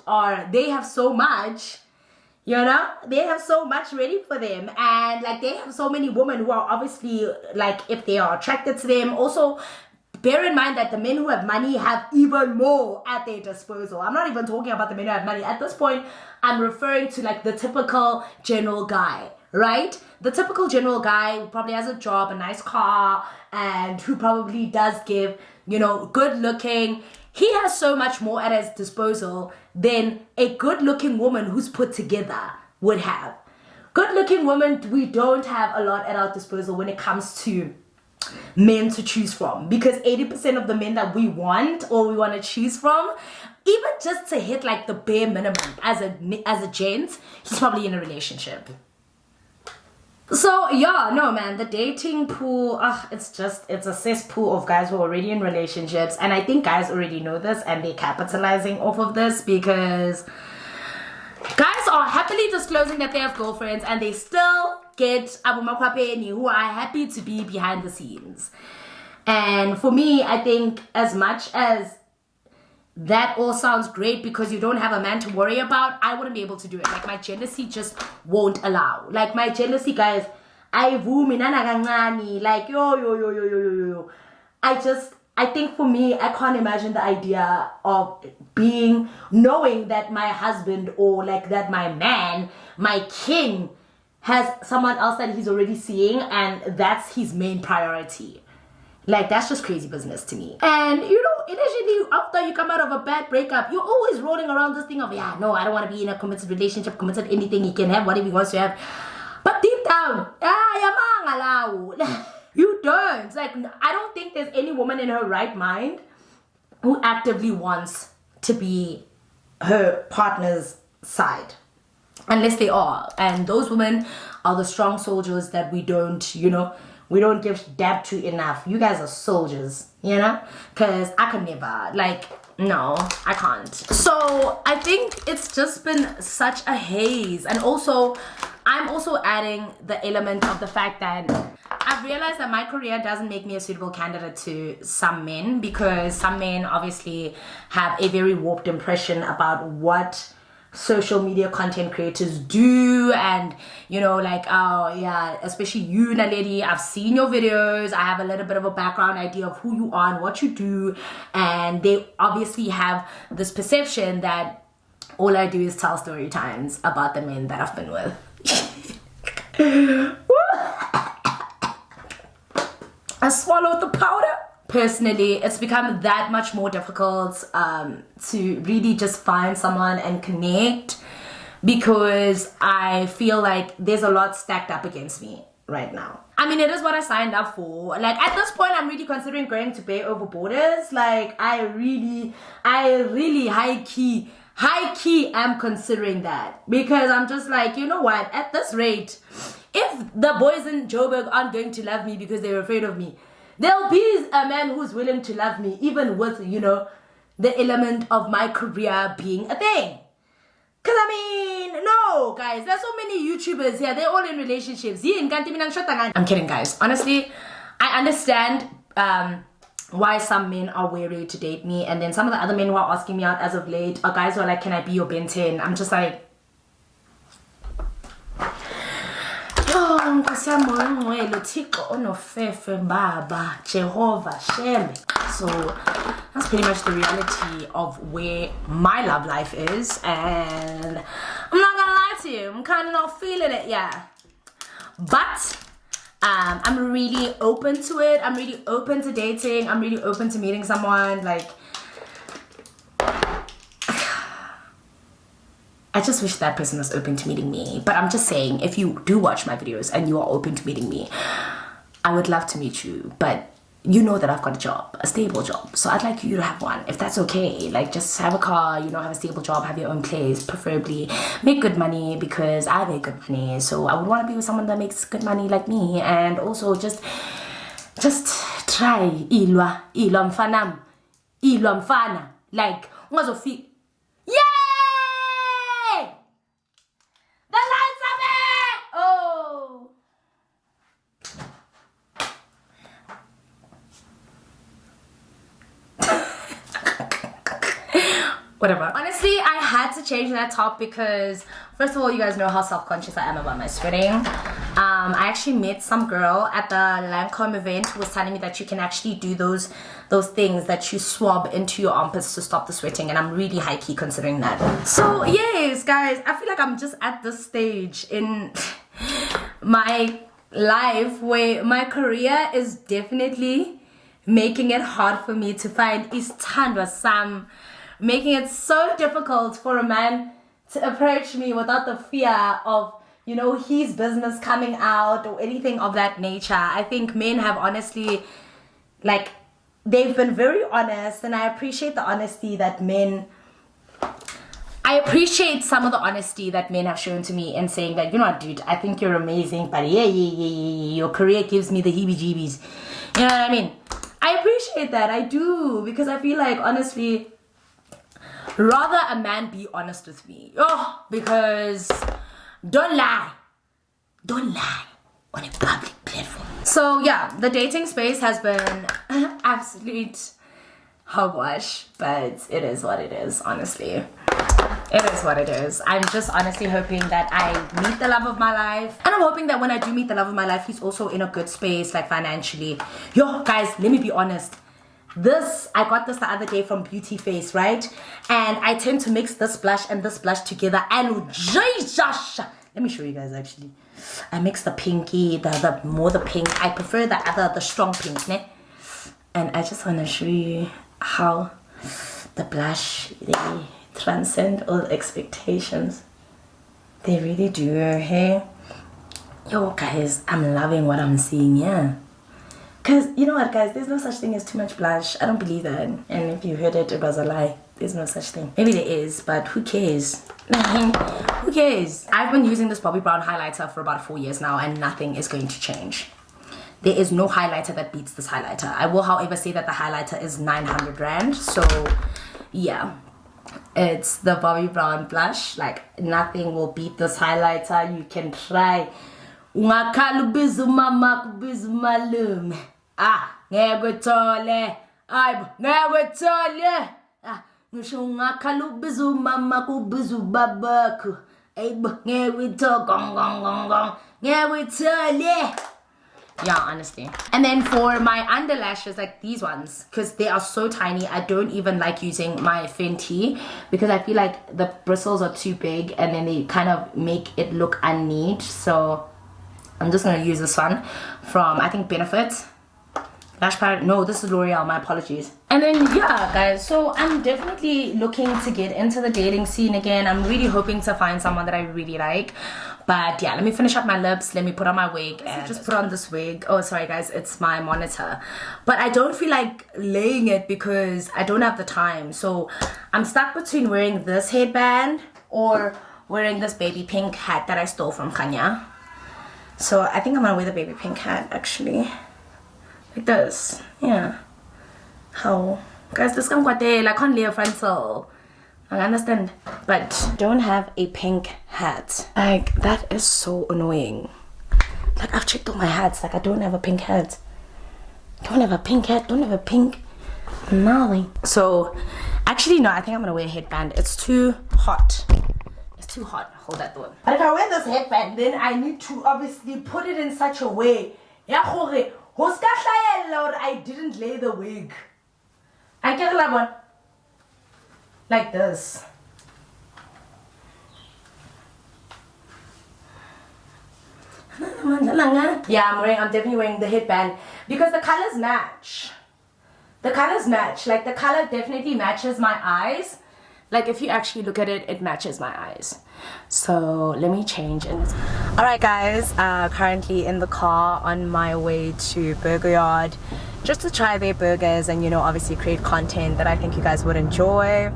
they have so much. You know, they have so much ready for them, and like they have so many women who are obviously, like, if they are attracted to them. Also, bear in mind that the men who have money have even more at their disposal. I'm not even talking about the men who have money. At this point, I'm referring to like the typical general guy, right? The typical general guy who probably has a job, a nice car, and who probably does give, good looking. He has so much more at his disposal than a good-looking woman who's put together would have. Good-looking women, we don't have a lot at our disposal when it comes to men to choose from. Because 80% of the men that we want or we want to choose from, even just to hit like the bare minimum as a gent, he's probably in a relationship. So yeah, no man, the dating pool, it's a cesspool of guys who are already in relationships, and I think guys already know this and they're capitalizing off of this, because guys are happily disclosing that they have girlfriends and they still get abumakwapeni who are happy to be behind the scenes. And for me, I think as much as that all sounds great because you don't have a man to worry about, I wouldn't be able to do it. Like, my jealousy just won't allow. Like, my jealousy, guys, like, yo. I think for me, I can't imagine the idea of knowing that my husband or like that my man, my king, has someone else that he's already seeing and that's his main priority. Like, that's just crazy business to me. And, initially, after you come out of a bad breakup, you're always rolling around this thing of, I don't want to be in a committed relationship, committed anything. He can have whatever he wants to have. But deep down, you don't. Like, I don't think there's any woman in her right mind who actively wants to be her partner's side. Unless they are. And those women are the strong soldiers that we don't, we don't give dab to enough. You guys are soldiers, because I could never, no, I can't. So I think it's just been such a haze. And also, I'm also adding the element of the fact that I've realized that my career doesn't make me a suitable candidate to some men, because some men obviously have a very warped impression about what social media content creators do, and especially you, Naledi, I've seen your videos, I have a little bit of a background idea of who you are and what you do, and they obviously have this perception that all I do is tell story times about the men that I've been with. I swallowed the powder. Personally, it's become that much more difficult to really just find someone and connect, because I feel like there's a lot stacked up against me right now. I mean, it is what I signed up for. Like, at this point, I'm really considering going to Bay over Borders. Like, I really high key am considering that, because I'm just like, you know what, at this rate, if the boys in Joburg aren't going to love me because they're afraid of me, there'll be a man who's willing to love me, even with, the element of my career being a thing. Because, no, guys, there's so many YouTubers here. They're all in relationships. I'm kidding, guys. Honestly, I understand why some men are wary to date me. And then some of the other men who are asking me out as of late are guys who are like, can I be your Ben 10? I'm just like, oh, Nkosi yami oyingcwele uThixo onofefe baba Jehovah Sheme. So that's pretty much the reality of where my love life is, and I'm not gonna lie to you, I'm kind of not feeling it yet. But I'm really open to it. I'm really open to dating. I'm really open to meeting someone. Like, I just wish that person was open to meeting me. But I'm just saying, if you do watch my videos and you are open to meeting me, I would love to meet you. But you know that I've got a job, a stable job. So I'd like you to have one, if that's okay. Like, just have a car, you know, have a stable job, have your own place, preferably make good money, because I make good money. So I would want to be with someone that makes good money like me. And also just try ilwa mfana, like ungazofi. Yay! The lights are there! Oh. Whatever. Honestly, I had to change that top because, first of all, you guys know how self-conscious I am about my sweating. I actually met some girl at the Lancome event who was telling me that you can actually do those things that you swab into your armpits to stop the sweating, and I'm really high-key considering that. So yes, guys, I feel like I'm just at this stage in my life where my career is definitely making it hard for me to find isithandwa sam, making it so difficult for a man to approach me without the fear of, you know, his business coming out or anything of that nature. I think men have honestly, like, they've been very honest, and I appreciate the honesty that men, I appreciate some of the honesty that men have shown to me in saying that, you know what, dude, I think you're amazing, but yeah, your career gives me the heebie-jeebies. You know what I mean? I appreciate that, I do, because I feel like, honestly, rather a man be honest with me. Oh, because don't lie on a public platform. So yeah, the dating space has been absolute hogwash, but it is what it is, honestly. It is what it is. I'm just honestly hoping that I meet the love of my life, and I'm hoping that when I do meet the love of my life, he's also in a good space, like financially. Yo, guys, let me be honest. I got this the other day from Beauty Face, right? And I tend to mix this blush and this blush together, and Jesus! Let me show you guys, actually. I mix the pinky, the more the pink. I prefer the strong pink, ne? And I just want to show you how the blush, they transcend all expectations. They really do, hey? Yo, guys, I'm loving what I'm seeing, yeah. Because, you know what, guys, there's no such thing as too much blush. I don't believe that. And if you heard it, it was a lie. There's no such thing. Maybe there is, but who cares? Who cares? I've been using this Bobbi Brown highlighter for about 4 years now, and nothing is going to change. There is no highlighter that beats this highlighter. I will, however, say that the highlighter is 900 Rand. So, yeah. It's the Bobbi Brown blush. Like, nothing will beat this highlighter. You can try. Ungakalubizu mama kubizu malume. Ngekutole. Ayibo, ngekutole. Ngisho ungakalubizu mama kubizu babakho. Ayibo, ngekutole gong gong gong gong. Ngekutole. Yeah, honestly. And then for my underlashes, like these ones, because they are so tiny, I don't even like using my Fenty because I feel like the bristles are too big and then they kind of make it look unneat. So I'm just going to use this one from, I think, Benefit. Lash palette. No, this is L'Oreal. My apologies. And then, yeah, guys. So I'm definitely looking to get into the dating scene again. I'm really hoping to find someone that I really like. But yeah, let me finish up my lips. Let me put on my wig. And just put on this wig. Oh, sorry, guys. It's my monitor. But I don't feel like laying it because I don't have the time. So I'm stuck between wearing this headband or wearing this baby pink hat that I stole from Kanya. So I think I'm gonna wear the baby pink hat actually. Like this. Yeah. How? Guys, this can quite I can't lay a frontal. I understand. But don't have a pink hat. Like, that is so annoying. Like, I've checked all my hats. Like, I don't have a pink hat. Don't have a pink hat. Don't have a pink nothing. So, actually, no, I think I'm gonna wear a headband. It's too hot. It's too hot. Hold that one. But if I wear this headband, then I need to obviously put it in such a way. Yeah, I didn't lay the wig. I get a one like this. Yeah, I'm definitely wearing the headband because the colors match. The colors match. Like the color definitely matches my eyes. Like if you actually look at it, it matches my eyes. So let me change it. Alright guys, currently in the car on my way to Burger Yard just to try their burgers and, you know, obviously create content that I think you guys would enjoy.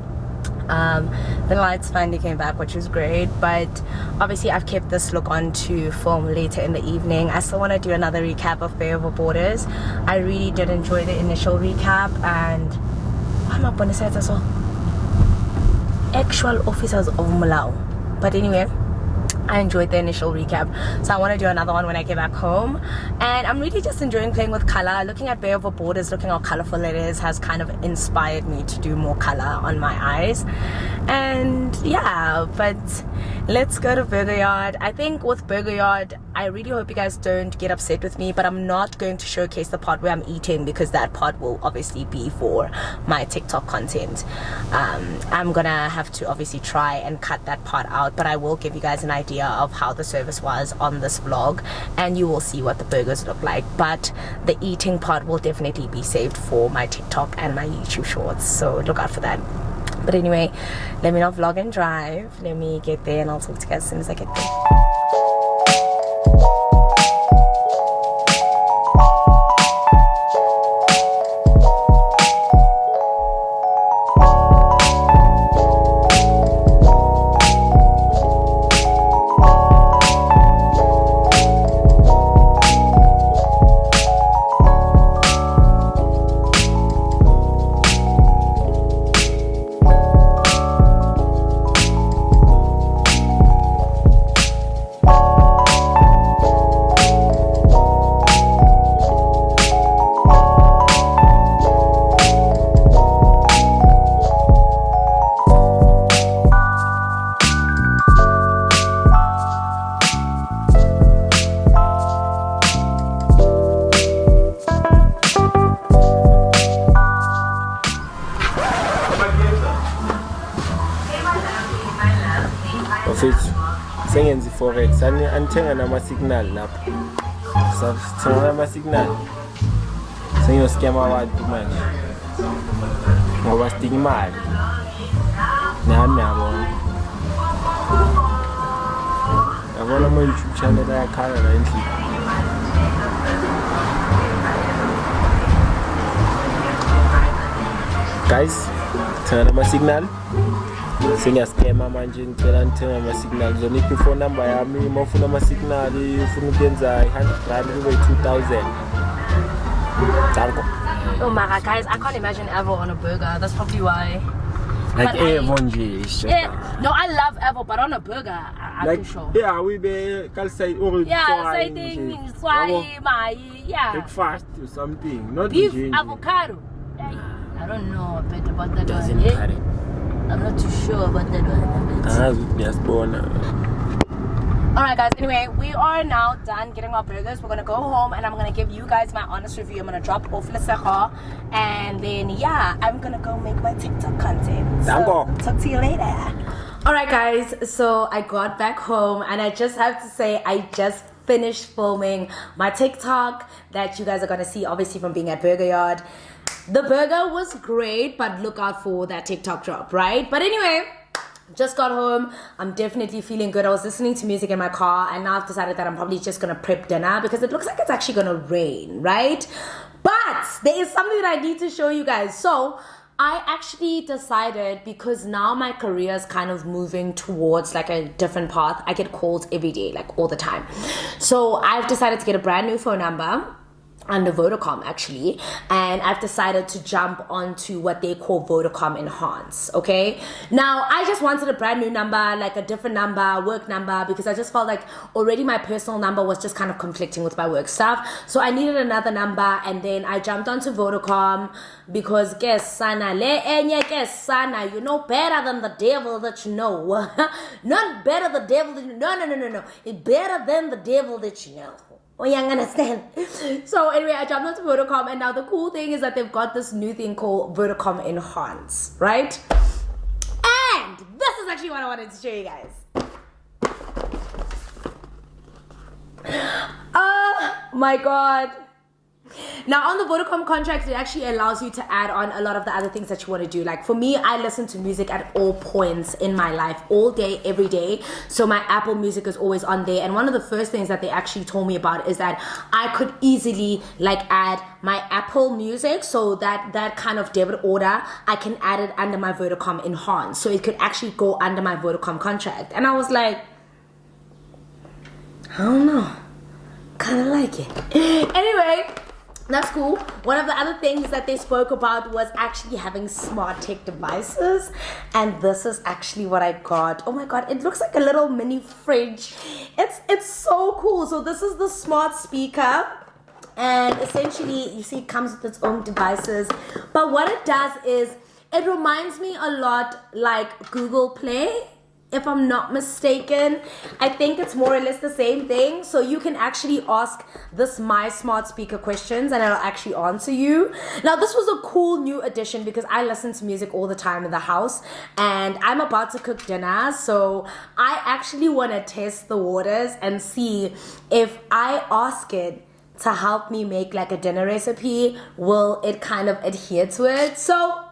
The lights finally came back, which is great, but obviously I've kept this look on to film later in the evening. I still want to do another recap of Bay Over Borders. I really did enjoy the initial recap, and why am I going to say that so? Actual officers of Mallela. But anyway, I enjoyed the initial recap, so I want to do another one when I get back home. And I'm really just enjoying playing with color. Looking at Bay Over Borders, looking how colorful it is, has kind of inspired me to do more color on my eyes. And yeah, but let's go to Burger Yard. I think with Burger Yard, I really hope you guys don't get upset with me, but I'm not going to showcase the part where I'm eating because that part will obviously be for my TikTok content. I'm gonna have to obviously try and cut that part out, but I will give you guys an idea of how the service was on this vlog, and you will see what the burgers look like. But the eating part will definitely be saved for my TikTok and my YouTube shorts, so look out for that. But anyway, let me not vlog and drive. Let me get there and I'll talk to you guys as soon as I get there. Sengenza i-forex anithenga nama-signal lapho. Sithenga nama-signal. Sengiyoskema abantu manje. Ngoba sidinga imali. Nami yabona. Yabona ama-YouTube channel ayakhala la endlini. Guys, sithenga nama-signal. Sengiyaskema manje ngicela ngithenga ama-signal. Ngizonipha i-phone number yami uma ufuna ama-signal, ufuna ukuyenza i-100 kube i-2,000. Danko. Oh my god, guys, I can't imagine Evo on a burger. That's probably why. Like Evo nje. Yeah, no, I love Evo, but on a burger, I'm Like too sure. yeah, we be calcite or Yeah, same thing, swai, mai, yeah. breakfast or something, not Beef, ginger. avocado. Hey, I don't know a bit about that Doesn't one. matter. I'm not too sure about that one. Yes, born. Alright guys, anyway, we are now done getting our burgers. We're gonna go home and I'm gonna give you guys my honest review. I'm gonna drop off Lesecha, and then yeah, I'm gonna go make my TikTok content. So, talk to you later. Alright guys, so I got back home and I just have to say I just finished filming my TikTok that you guys are gonna see obviously from being at Burger Yard. The burger was great, but look out for that TikTok drop, right? But anyway, just got home. I'm definitely feeling good. I was listening to music in my car, and now I've decided that I'm probably just gonna prep dinner because it looks like it's actually gonna rain, right? But there is something that I need to show you guys. So I actually decided, because now my career is kind of moving towards like a different path. I get calls every day, like all the time. So I've decided to get a brand new phone number. under Vodacom actually, and I've decided to jump onto what they call Vodacom Enhance. Okay, now I just wanted a brand new number, like a different number, work number, because I just felt like already my personal number was just kind of conflicting with my work stuff, so I needed another number. And then I jumped onto Vodacom because guess sana le enye guess sana, you know better than the devil that you know. Not better the devil that you know. No, it's better than the devil that you know. Oh, you understand? So anyway, I jumped onto Vodacom, and now the cool thing is that they've got this new thing called Vodacom Enhance, right? And this is actually what I wanted to show you guys. Oh my god. Now on the Vodacom contract, it actually allows you to add on a lot of the other things that you want to do. Like for me, I listen to music at all points in my life, all day, every day. So my Apple Music is always on there. And one of the first things that they actually told me about is that I could easily like add my Apple Music, so that kind of debit order, I can add it under my Vodacom Enhance. So it could actually go under my Vodacom contract. And I was like, I don't know, kind of like it. Anyway, that's cool. One of the other things that they spoke about was actually having smart tech devices, and this is actually what I got. Oh my god, it looks like a little mini fridge. It's so cool. So this is the smart speaker, and essentially you see it comes with its own devices, but what it does is it reminds me a lot like Google Play, if I'm not mistaken. I think it's more or less the same thing. So you can actually ask this My Smart Speaker questions and it'll actually answer you. Now this was a cool new addition because I listen to music all the time in the house, and I'm about to cook dinner, so I actually want to test the waters and see if I ask it to help me make like a dinner recipe, will it kind of adhere to it. So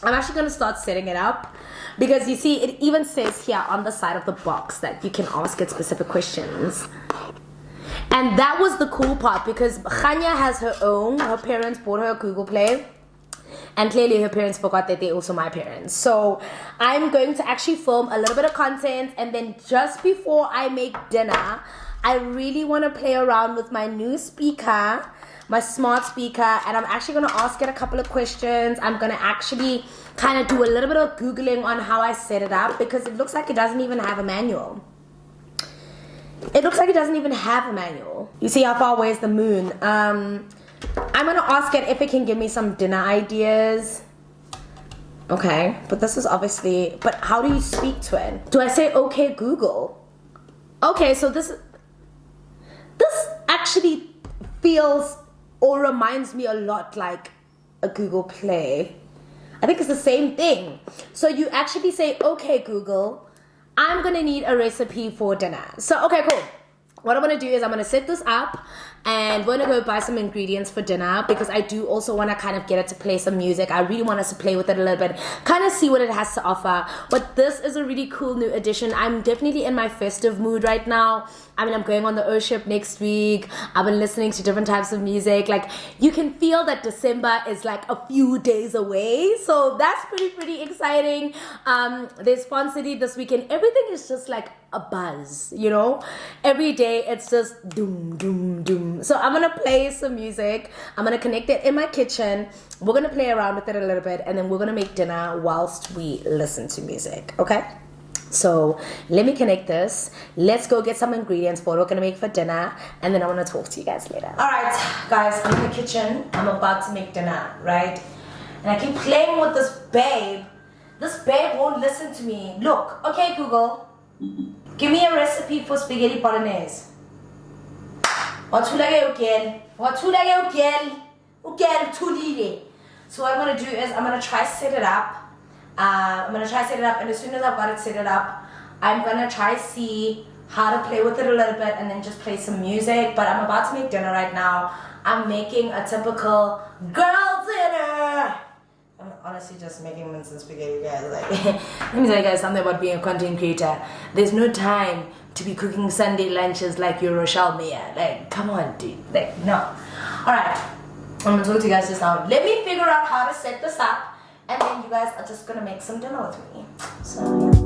I'm actually going to start setting it up, because you see it even says here on the side of the box that you can ask it specific questions. And that was the cool part, because Khanya has her own. Her parents bought her a Google Play, and clearly her parents forgot that they're also my parents. So I'm going to actually film a little bit of content, and then just before I make dinner, I really want to play around with my new speaker, my smart speaker, and I'm actually going to ask it a couple of questions. I'm going to actually kind of do a little bit of Googling on how I set it up, because it looks like it doesn't even have a manual. It looks like it doesn't even have a manual. You see how far away is the moon? I'm going to ask it if it can give me some dinner ideas. Okay, but this is obviously, but how do you speak to it? Do I say, okay, Google? Okay, so this actually feels or reminds me a lot like a Google Play. I think it's the same thing. So you actually say, okay, Google, I'm gonna need a recipe for dinner. So, okay, cool. What I'm gonna do is I'm gonna set this up, and we're gonna go buy some ingredients for dinner, because I do also wanna kind of get it to play some music. I really want us to play with it a little bit, kind of see what it has to offer. But this is a really cool new addition. I'm definitely in my festive mood right now. I mean, I'm going on the Earth ship next week. I've been listening to different types of music. Like, you can feel that December is like a few days away. So that's pretty exciting. There's Fun City this weekend. Everything is just like a buzz, you know? Every day it's just doom, doom, doom. So I'm gonna play some music. I'm gonna connect it in my kitchen. We're gonna play around with it a little bit, and then we're gonna make dinner whilst we listen to music, okay? So let me connect this. Let's go get some ingredients for what we're gonna make for dinner, and then I wanna talk to you guys later. All right, guys, I'm in the kitchen. I'm about to make dinner, right? And I keep playing with this babe. This babe won't listen to me. Look, okay, Google, give me a recipe for spaghetti bolognese. So what I'm gonna do is I'm gonna try set it up. And as soon as I've got it set up, I'm gonna try see how to play with it a little bit, and then just play some music. But I'm about to make dinner right now. I'm making a typical girl dinner. I'm honestly just making mince and spaghetti, guys. Like, let me tell you guys something about being a content creator. There's no time to be cooking Sunday lunches like you're Rochelle Mayer. Like, come on, dude. Like, no. Alright, I'm gonna talk to you guys just now. Let me figure out how to set this up, and then you guys are just gonna make some dinner with me. So, yeah.